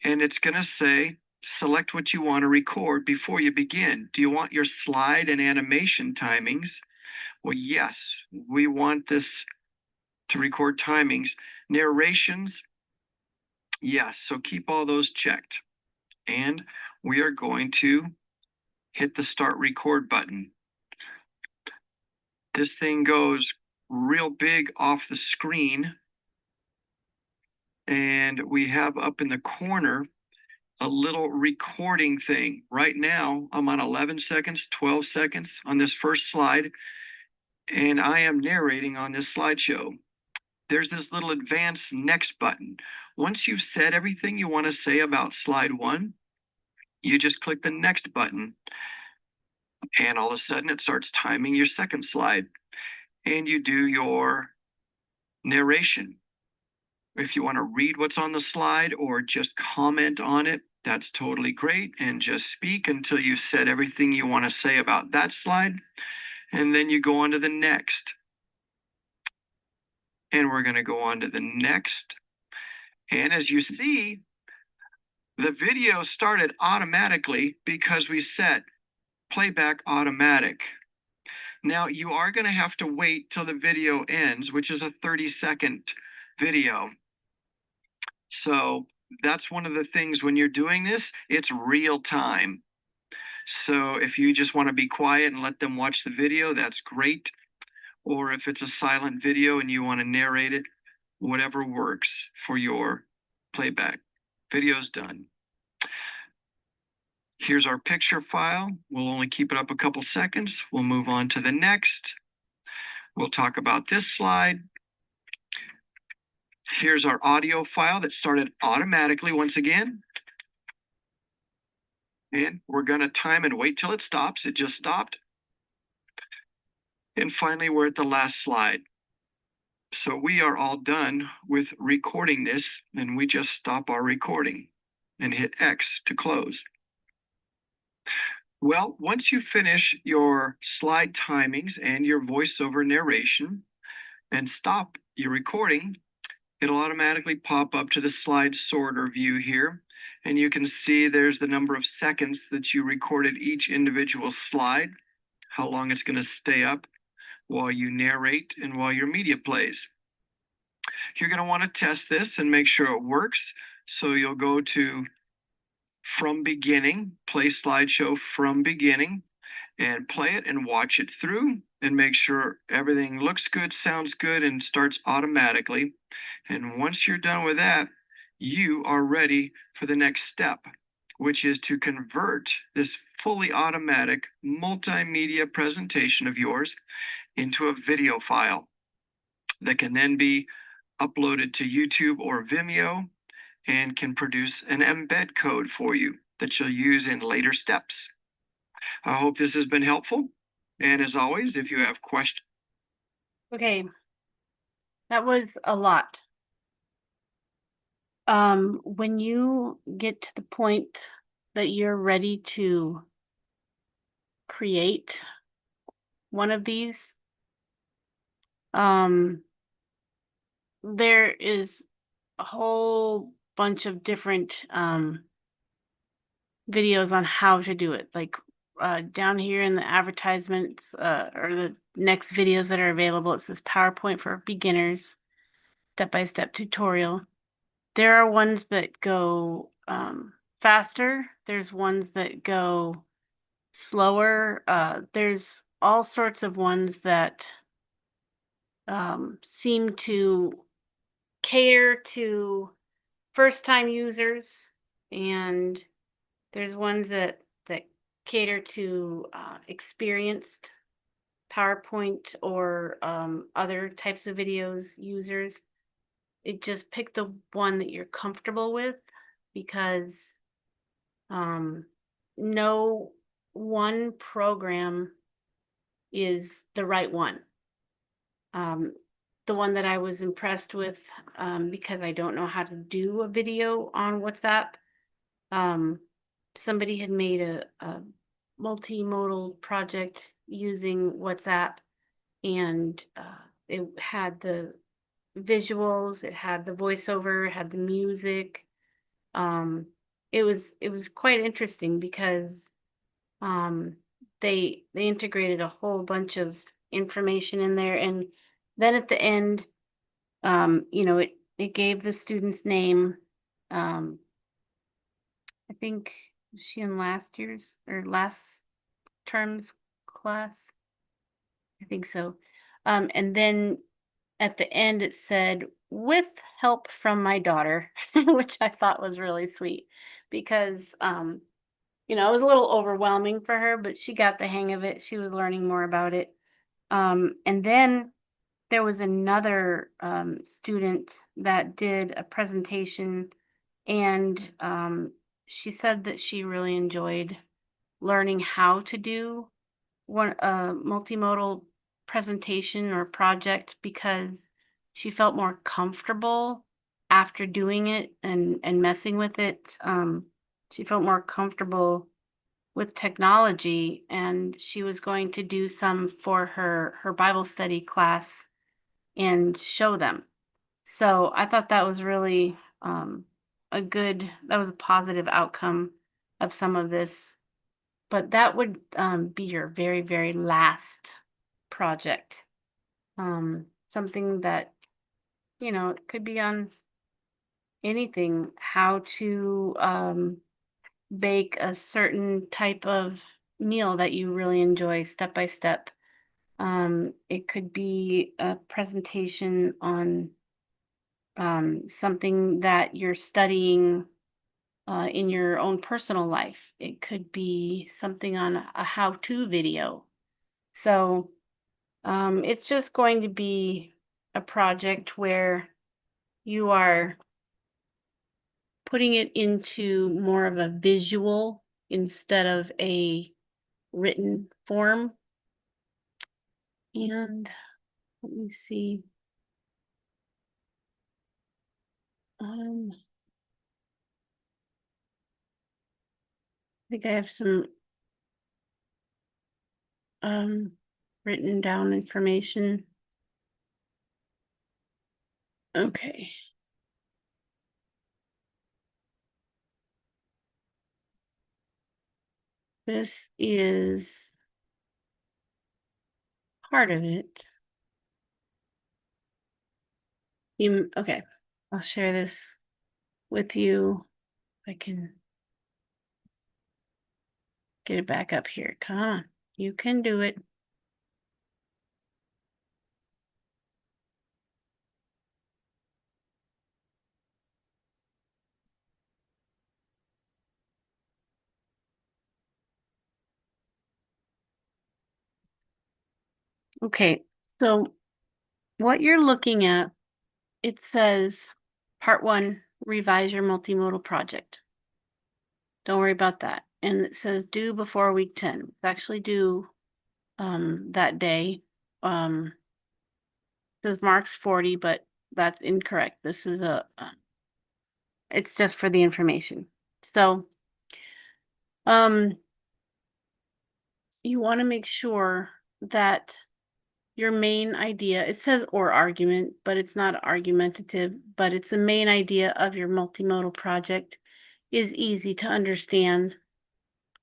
and it's going to say, select what you want to record before you begin. Do you want your slide and animation timings? Well, yes, we want this to record timings. Narrations, yes, so keep all those checked. And we are going to hit the start record button. This thing goes real big off the screen, and we have up in the corner a little recording thing. Right now, I'm on 11 seconds, 12 seconds on this first slide, and I am narrating on this slideshow. There's this little advanced next button. Once you've said everything you want to say about slide 1, you just click the next button, and all of a sudden it starts timing your second slide, and you do your narration. If you want to read what's on the slide or just comment on it, that's totally great, and just speak until you've said everything you want to say about that slide, and then you go on to the next. And we're going to go on to the next. And as you see, the video started automatically because we set playback automatic. Now you are going to have to wait till the video ends, which is a 30-second video. So that's one of the things when you're doing this, it's real time. So if you just want to be quiet and let them watch the video, that's great. Or if it's a silent video and you want to narrate it, whatever works for your playback. Video's done. Here's our picture file. We'll only keep it up a couple seconds. We'll move on to the next. We'll talk about this slide. Here's our audio file that started automatically once again. And we're going to time and wait till it stops. It just stopped. And finally, we're at the last slide. So we are all done with recording this, and we just stop our recording and hit X to close. Well, once you finish your slide timings and your voiceover narration and stop your recording, it'll automatically pop up to the slide sorter view here. And you can see there's the number of seconds that you recorded each individual slide, how long it's going to stay up while you narrate and while your media plays. You're going to want to test this and make sure it works. So you'll go to from beginning, play slideshow from beginning, and play it and watch it through and make sure everything looks good, sounds good, and starts automatically. And once you're done with that, you are ready for the next step, which is to convert this fully automatic multimedia presentation of yours into a video file that can then be uploaded to YouTube or Vimeo and can produce an embed code for you that you'll use in later steps. I hope this has been helpful. And as always, if you have questions. Okay. That was a lot. When you get to the point that you're ready to create one of these, there is a whole bunch of different videos on how to do it. Like down here in the advertisements or the next videos that are available, it says PowerPoint for beginners, step-by-step tutorial. There are ones that go faster. There's ones that go slower. There's all sorts of ones that seem to cater to first-time users, and there's ones that cater to experienced PowerPoint or other types of videos users. Just pick the one that you're comfortable with, because no one program is the right one. The one that I was impressed with, because I don't know how to do a video on WhatsApp. Somebody had made a multimodal project using WhatsApp, and it had the visuals, it had the voiceover, it had the music. Um, it was quite interesting because um, they integrated a whole bunch of information in there, and then at the end, it gave the student's name. Um, I think was she in last year's or last term's class? I think so. And then at the end it said, with help from my daughter, which I thought was really sweet because it was a little overwhelming for her, but she got the hang of it. She was learning more about it. And then there was another student that did a presentation, and she said that she really enjoyed learning how to do one a multimodal presentation or project because she felt more comfortable after doing it and messing with it. She felt more comfortable with technology, and she was going to do some for her Bible study class and show them. So I thought that was really that was a positive outcome of some of this. But that would be your very, very last project. Something that, it could be on anything, how to bake a certain type of meal that you really enjoy step by step. It could be a presentation on something that you're studying in your own personal life. It could be something on a how-to video. So it's just going to be a project where you are putting it into more of a visual instead of a written form. And let me see. I think I have some written down information. Okay. This is part of it. Okay. I'll share this with you. If I can get it back up here. Come on. You can do it. Okay. So what you're looking at, it says part 1, revise your multimodal project. Don't worry about that. And it says due before week 10. It's actually due that day. It says marks 40, but that's incorrect. This is it's just for the information. So you want to make sure that your main idea, it says or argument, but it's not argumentative, but it's the main idea of your multimodal project is easy to understand.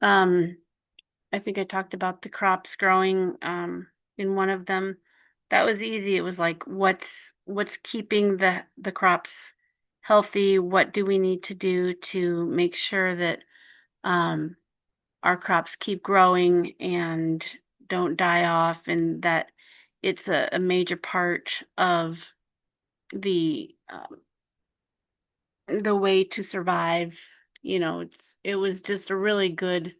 I think I talked about the crops growing in one of them. That was easy. It was like what's keeping the crops healthy? What do we need to do to make sure that our crops keep growing and don't die off, and that it's a major part of the way to survive. It was just a really good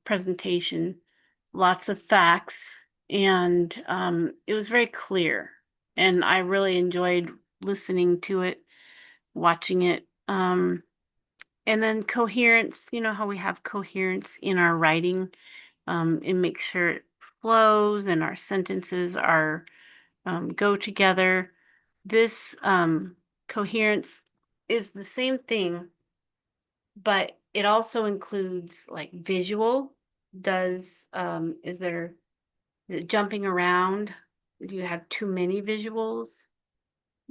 presentation, lots of facts, and it was very clear. And I really enjoyed listening to it, watching it. And then coherence, you know how we have coherence in our writing. and make sure it flows and our sentences are go together. This coherence is the same thing, but it also includes like visual. Is there jumping around? Do you have too many visuals?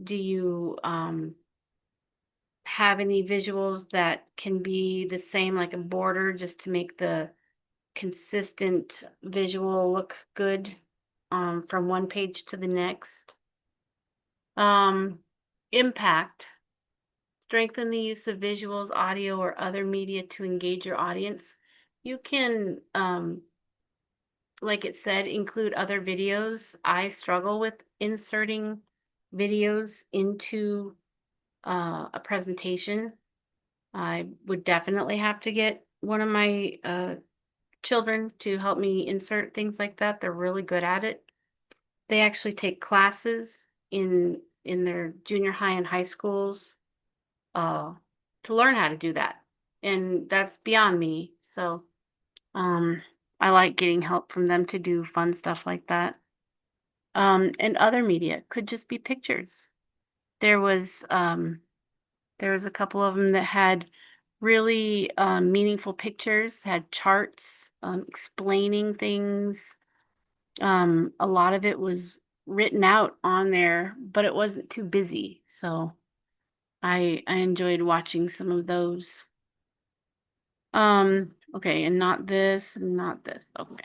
Do you have any visuals that can be the same, like a border, just to make the consistent visual look good from one page to the next? Impact. Strengthen the use of visuals, audio, or other media to engage your audience. You can, like it said, include other videos. I struggle with inserting videos into a presentation. I would definitely have to get one of my children to help me insert things like that. They're really good at it. They actually take classes in their junior high and high schools uh, to learn how to do that. And that's beyond me. So I like getting help from them to do fun stuff like that. And other media could just be pictures. There was there was a couple of them that had really meaningful pictures, had charts explaining things. A lot of it was written out on there, but it wasn't too busy. So I enjoyed watching some of those. Okay, and not this, and not this. Okay.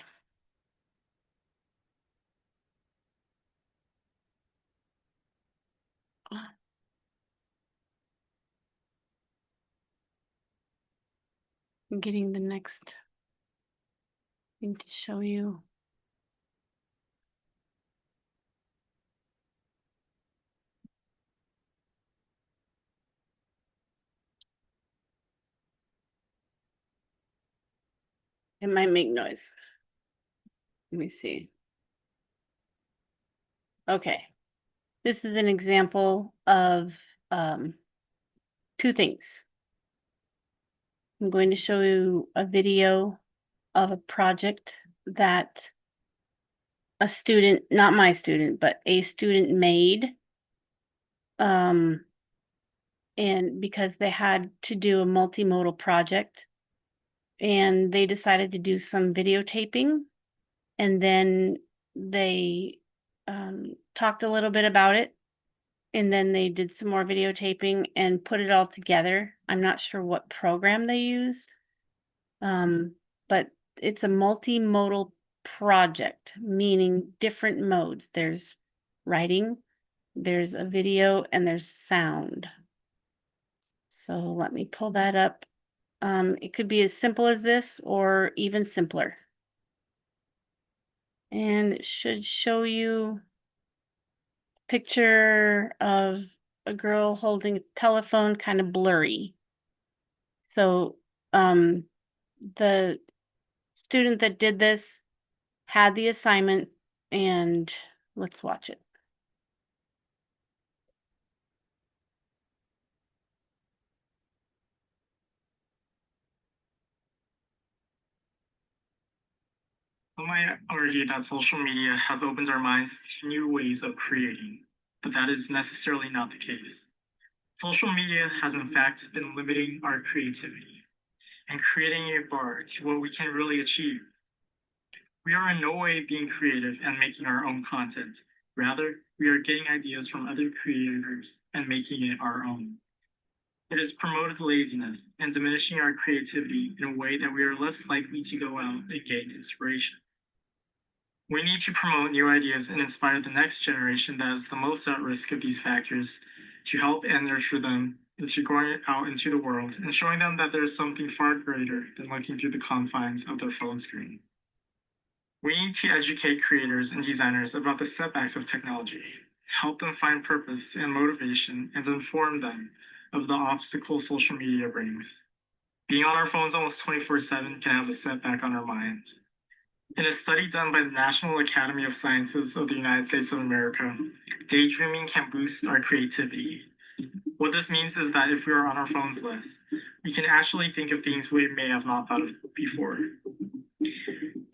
I'm getting the next thing to show you. It might make noise. Let me see. Okay. This is an example of two things. I'm going to show you a video of a project that a student, not my student, but a student made. And because they had to do a multimodal project and they decided to do some videotaping, and then they talked a little bit about it, and then they did some more videotaping and put it all together. I'm not sure what program they used, but it's a multimodal project, meaning different modes. There's writing, there's a video, and there's sound. So let me pull that up. It could be as simple as this or even simpler. And it should show you a picture of a girl holding a telephone, kind of blurry. So the student that did this had the assignment, and let's watch it. Some might argue that social media has opened our minds to new ways of creating, but that is necessarily not the case. Social media has in fact been limiting our creativity and creating a bar to what we can really achieve. We are in no way being creative and making our own content. Rather, we are getting ideas from other creators and making it our own. It has promoted laziness and diminishing our creativity in a way that we are less likely to go out and gain inspiration. We need to promote new ideas and inspire the next generation that is the most at risk of these factors to help and nurture them into going out into the world and showing them that there is something far greater than looking through the confines of their phone screen. We need to educate creators and designers about the setbacks of technology, help them find purpose and motivation, and inform them of the obstacles social media brings. Being on our phones almost 24/7 can have a setback on our minds. In a study done by the National Academy of Sciences of the United States of America, daydreaming can boost our creativity. What this means is that if we are on our phones less, we can actually think of things we may have not thought of before.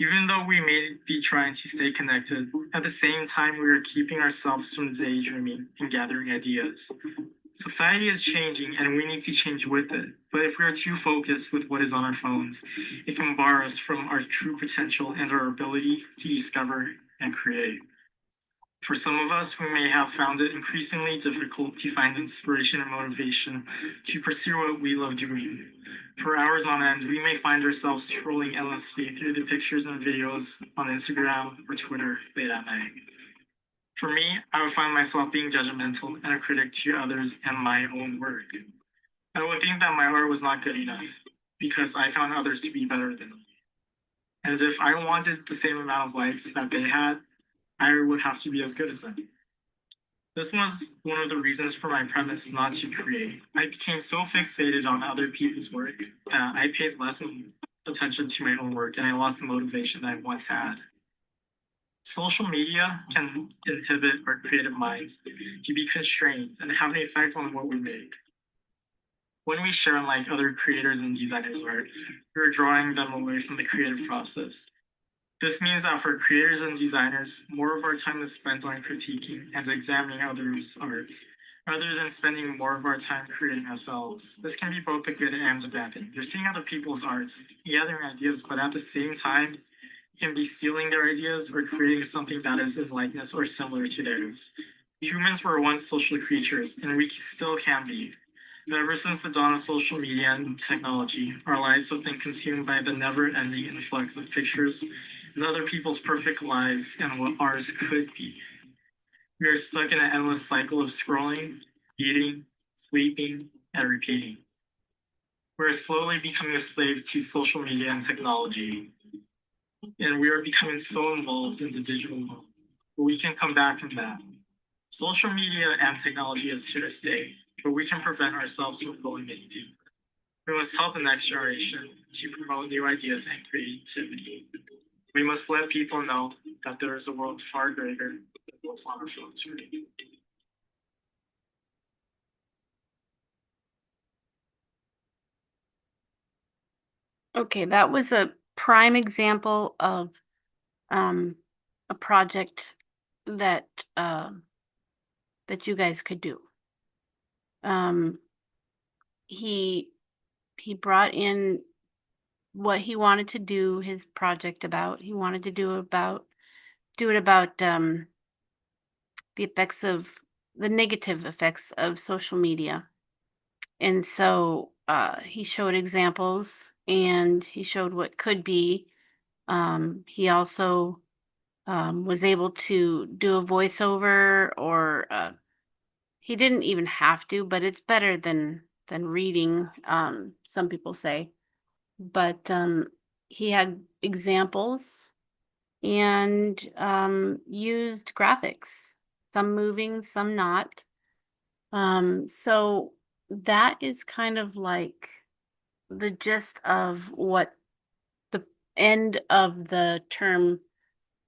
Even though we may be trying to stay connected, at the same time we are keeping ourselves from daydreaming and gathering ideas. Society is changing and we need to change with it. But if we are too focused with what is on our phones, it can bar us from our true potential and our ability to discover and create. For some of us, we may have found it increasingly difficult to find inspiration and motivation to pursue what we love doing. For hours on end, we may find ourselves scrolling endlessly through the pictures and videos on Instagram or Twitter late at night. For me, I would find myself being judgmental and a critic to others and my own work. I would think that my art was not good enough because I found others to be better than me. And if I wanted the same amount of likes that they had, I would have to be as good as them. This was one of the reasons for my premise not to create. I became so fixated on other people's work that I paid less attention to my own work and I lost the motivation that I once had. Social media can inhibit our creative minds to be constrained and have an effect on what we make. When we share and like other creators and designers' art, we're drawing them away from the creative process. This means that for creators and designers, more of our time is spent on critiquing and examining others' art, rather than spending more of our time creating ourselves. This can be both a good and a bad thing. You're seeing other people's art, gathering ideas, but at the same time, you can be stealing their ideas or creating something that is in likeness or similar to theirs. Humans were once social creatures, and we still can be. But ever since the dawn of social media and technology, our lives have been consumed by the never-ending influx of pictures and other people's perfect lives and what ours could be. We are stuck in an endless cycle of scrolling, eating, sleeping, and repeating. We're slowly becoming a slave to social media and technology, and we are becoming so involved in the digital world. But we can come back from that. Social media and technology is here to stay, but we can prevent ourselves from going any deeper. We must help the next generation to promote new ideas and creativity. We must let people know that there is a world far greater than what's on our phone screen. Okay, that was a prime example of a project that that you guys could do. Um, he brought in what he wanted to do his project about. He wanted to do it about the negative effects of social media. And so he showed examples and he showed what could be. He also was able to do a voiceover, or he didn't even have to, but it's better than reading, some people say. But he had examples and used graphics, some moving, some not. So that is kind of like the gist of what the end of the term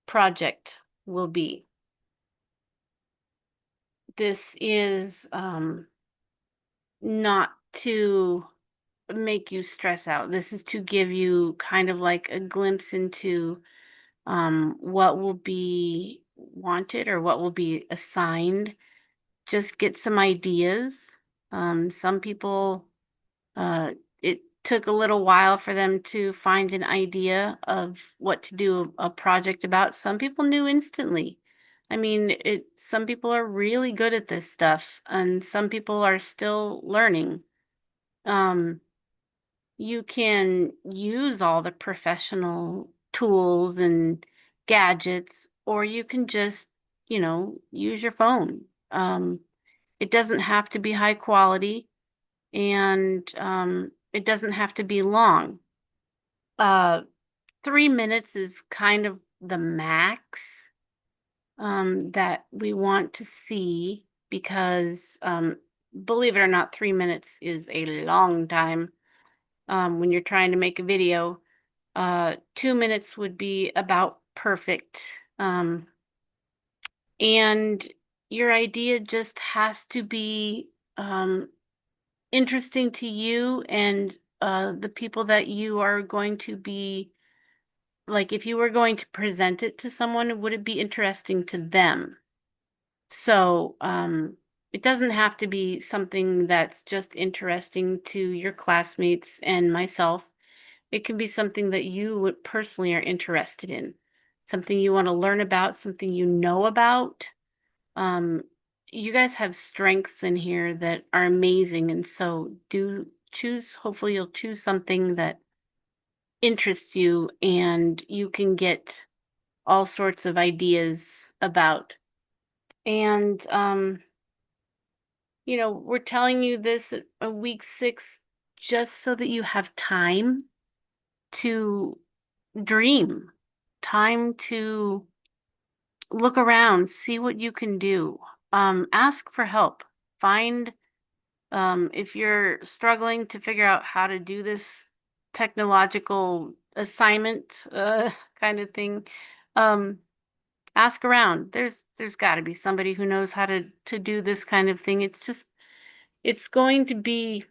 project will be. This is not to make you stress out. This is to give you kind of like a glimpse into what will be wanted or what will be assigned. Just get some ideas. Some people, it took a little while for them to find an idea of what to do a project about. Some people knew instantly. I mean, some people are really good at this stuff, and some people are still learning. Um, you can use all the professional tools and gadgets, or you can just, use your phone. It doesn't have to be high quality, and it doesn't have to be long. 3 minutes is kind of the max that we want to see, because believe it or not, 3 minutes is a long time when you're trying to make a video. 2 minutes would be about perfect. And your idea just has to be interesting to you and the people that you are going to be like if you were going to present it to someone, would it be interesting to them? So, it doesn't have to be something that's just interesting to your classmates and myself. It can be something that you would personally are interested in, something you want to learn about, something you know about. Um, you guys have strengths in here that are amazing, and so do choose, hopefully you'll choose something that interests you and you can get all sorts of ideas about. And we're telling you this at week 6 just so that you have time to dream, time to look around, see what you can do. Ask for help. Find, if you're struggling to figure out how to do this technological assignment, kind of thing, um, ask around. There's got to be somebody who knows how to do this kind of thing. It's going to be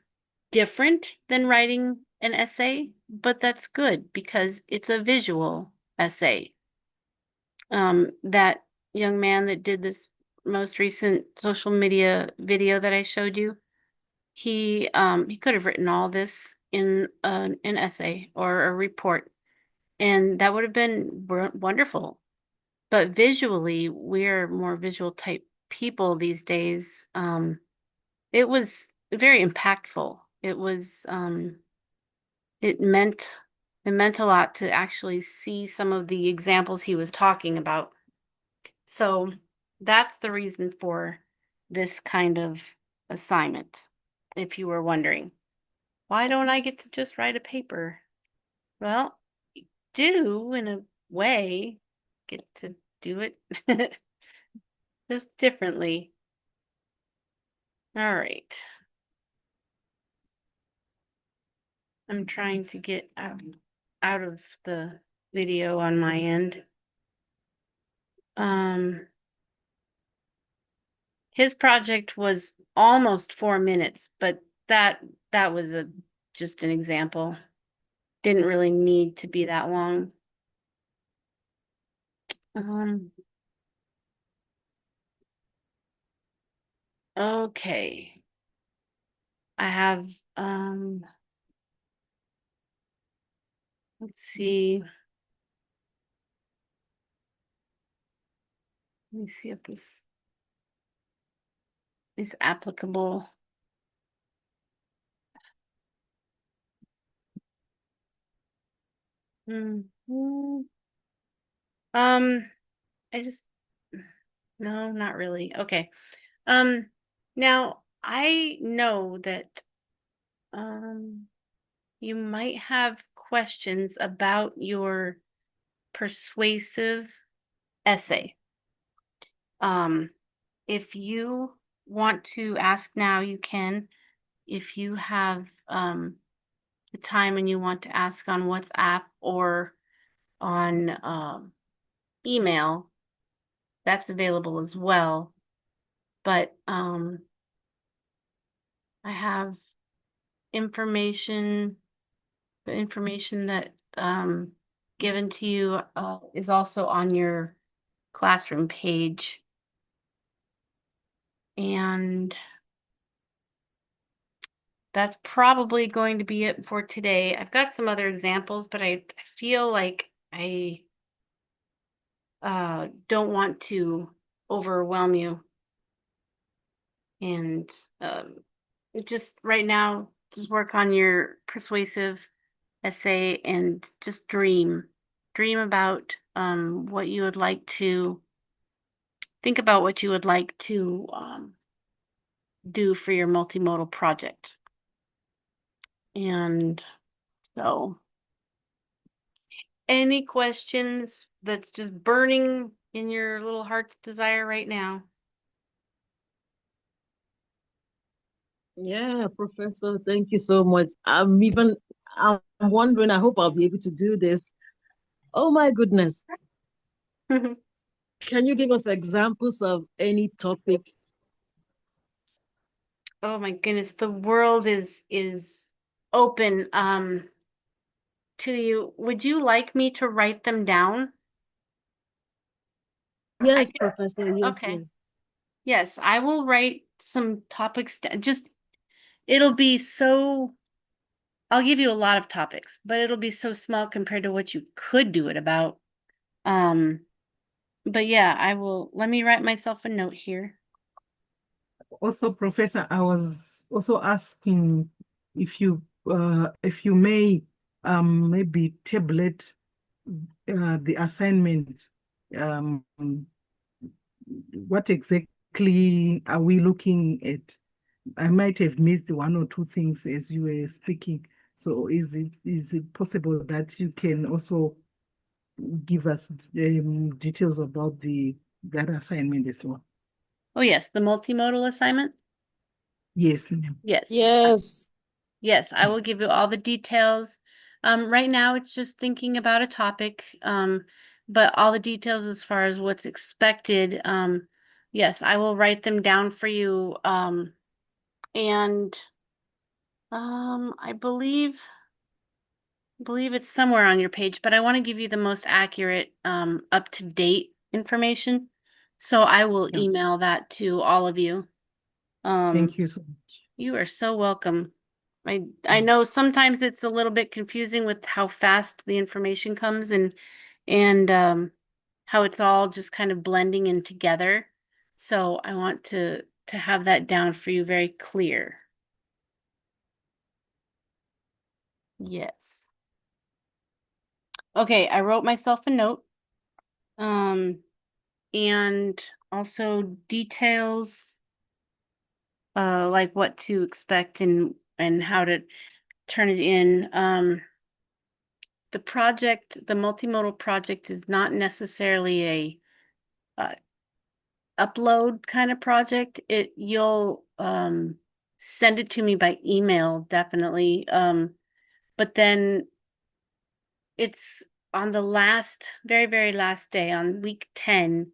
different than writing an essay, but that's good because it's a visual essay. That young man that did this most recent social media video that I showed you, he could have written all this in an essay or a report, and that would have been wonderful. But visually, we're more visual type people these days. It was very impactful. It meant it meant a lot to actually see some of the examples he was talking about. So that's the reason for this kind of assignment, if you were wondering. Why don't I get to just write a paper? Well, you do in a way get to do it just differently. All right. I'm trying to get out of the video on my end. His project was almost 4 minutes, but that was just an example. Didn't really need to be that long. Um, okay. I have, let's see. Let me see if this is applicable. Mhm. I just, no, not really. Okay. Now I know that, um, you might have questions about your persuasive essay. If you want to ask now, you can. If you have the time and you want to ask on WhatsApp or on email, that's available as well. But I have information, the information that given to you is also on your classroom page. And that's probably going to be it for today. I've got some other examples, but I feel like I don't want to overwhelm you. And just right now, just work on your persuasive essay and just dream. Dream about what you would like to think about what you would like to do for your multimodal project. And so, any questions that's just burning in your little heart's desire right now? Yeah, Professor, thank you so much. I'm wondering, I hope I'll be able to do this. Oh my goodness. Can you give us examples of any topic? Oh my goodness, the world is open. to you. Would you like me to write them down? Yes, can- Professor. Yes, Okay. yes. Yes, I will write some topics. Just, it'll be so, I'll give you a lot of topics, but it'll be so small compared to what you could do it about. Um, but yeah, I will, let me write myself a note here. Also, Professor, I was also asking if you may maybe tablet the assignment. Um, what exactly are we looking at? I might have missed one or two things as you were speaking. So is it possible that you can also give us details about that assignment as well? Oh yes, the multimodal assignment? Yes, ma'am. Yes. Yes. Yes, I will give you all the details. Right now it's just thinking about a topic, but all the details as far as what's expected, yes, I will write them down for you. And I believe it's somewhere on your page, but I want to give you the most accurate, up to date information. So I will Yeah. email that to all of you. Thank you so much. You are so welcome. I know sometimes it's a little bit confusing with how fast the information comes and how it's all just kind of blending in together. So I want to have that down for you very clear. Yes. Okay, I wrote myself a note. And also details like what to expect and how to turn it in. The project, the multimodal project is not necessarily a upload kind of project. You'll send it to me by email, definitely. But then it's on the last, very, very last day, on week 10,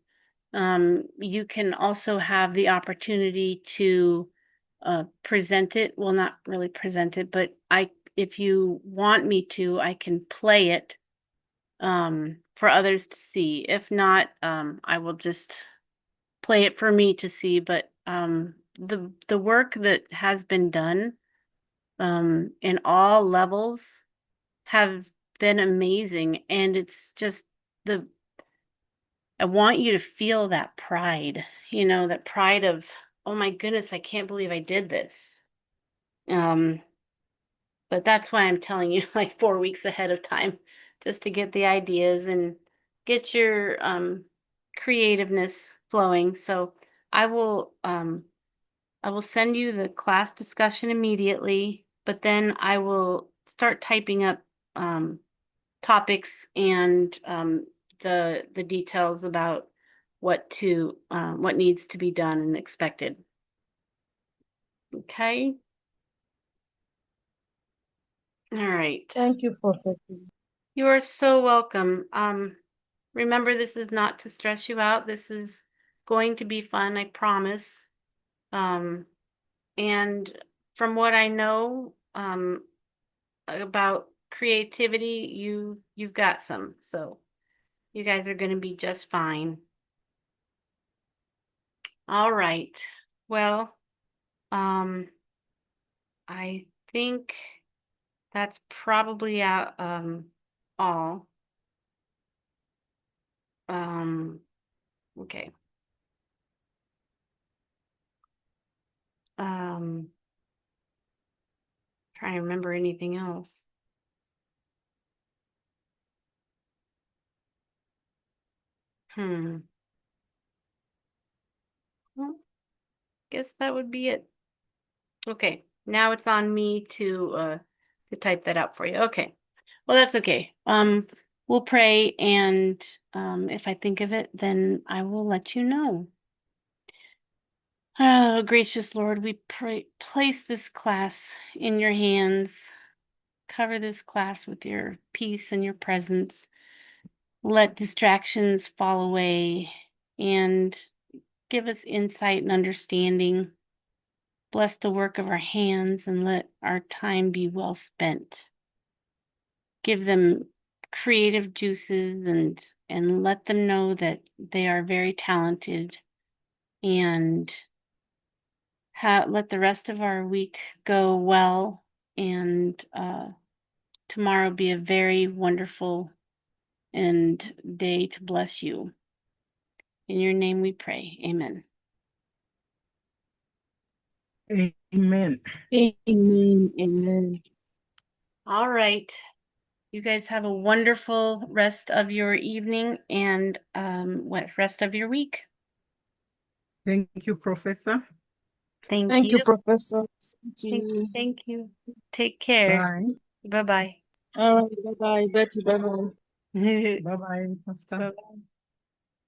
you can also have the opportunity to present it. Well, not really present it, but if you want me to, I can play it for others to see. If not, I will just play it for me to see. But the work that has been done in all levels have been amazing, and it's just the I want you to feel that pride, that pride of, oh my goodness, I can't believe I did this. Um, but that's why I'm telling you like 4 weeks ahead of time, just to get the ideas and get your creativeness flowing. So I will um I will send you the class discussion immediately, but then I will start typing up um topics and the details about what needs to be done and expected. Okay. All right. Thank you, Professor. You are so welcome. Remember, this is not to stress you out. This is going to be fun, I promise. Um, and from what I know about creativity, you've got some. So you guys are going to be just fine. All right. Well, um, I think that's probably all. Okay. Um, Trying to remember anything else. Hmm. Well, guess that would be it. Okay. Now it's on me to type that out for you. Okay. Well, that's okay. We'll pray, and if I think of it, then I will let you know. Oh, gracious Lord, we pray, place this class in your hands. Cover this class with your peace and your presence. Let distractions fall away and give us insight and understanding. Bless the work of our hands and let our time be well spent. give them creative juices and let them know that they are very talented, and let the rest of our week go well, and tomorrow be a very wonderful and day to bless you. In your name we pray. Amen. Amen. Amen. Amen. All right. You guys have a wonderful rest of your evening and rest of your week. Thank you, Professor. Thank Thank you, you. Professor. Thank you. Thank you. Take care. Bye. Bye-bye. All right. Bye bye. Betty. Bye bye. Bye-bye, Pastor. Bye-bye.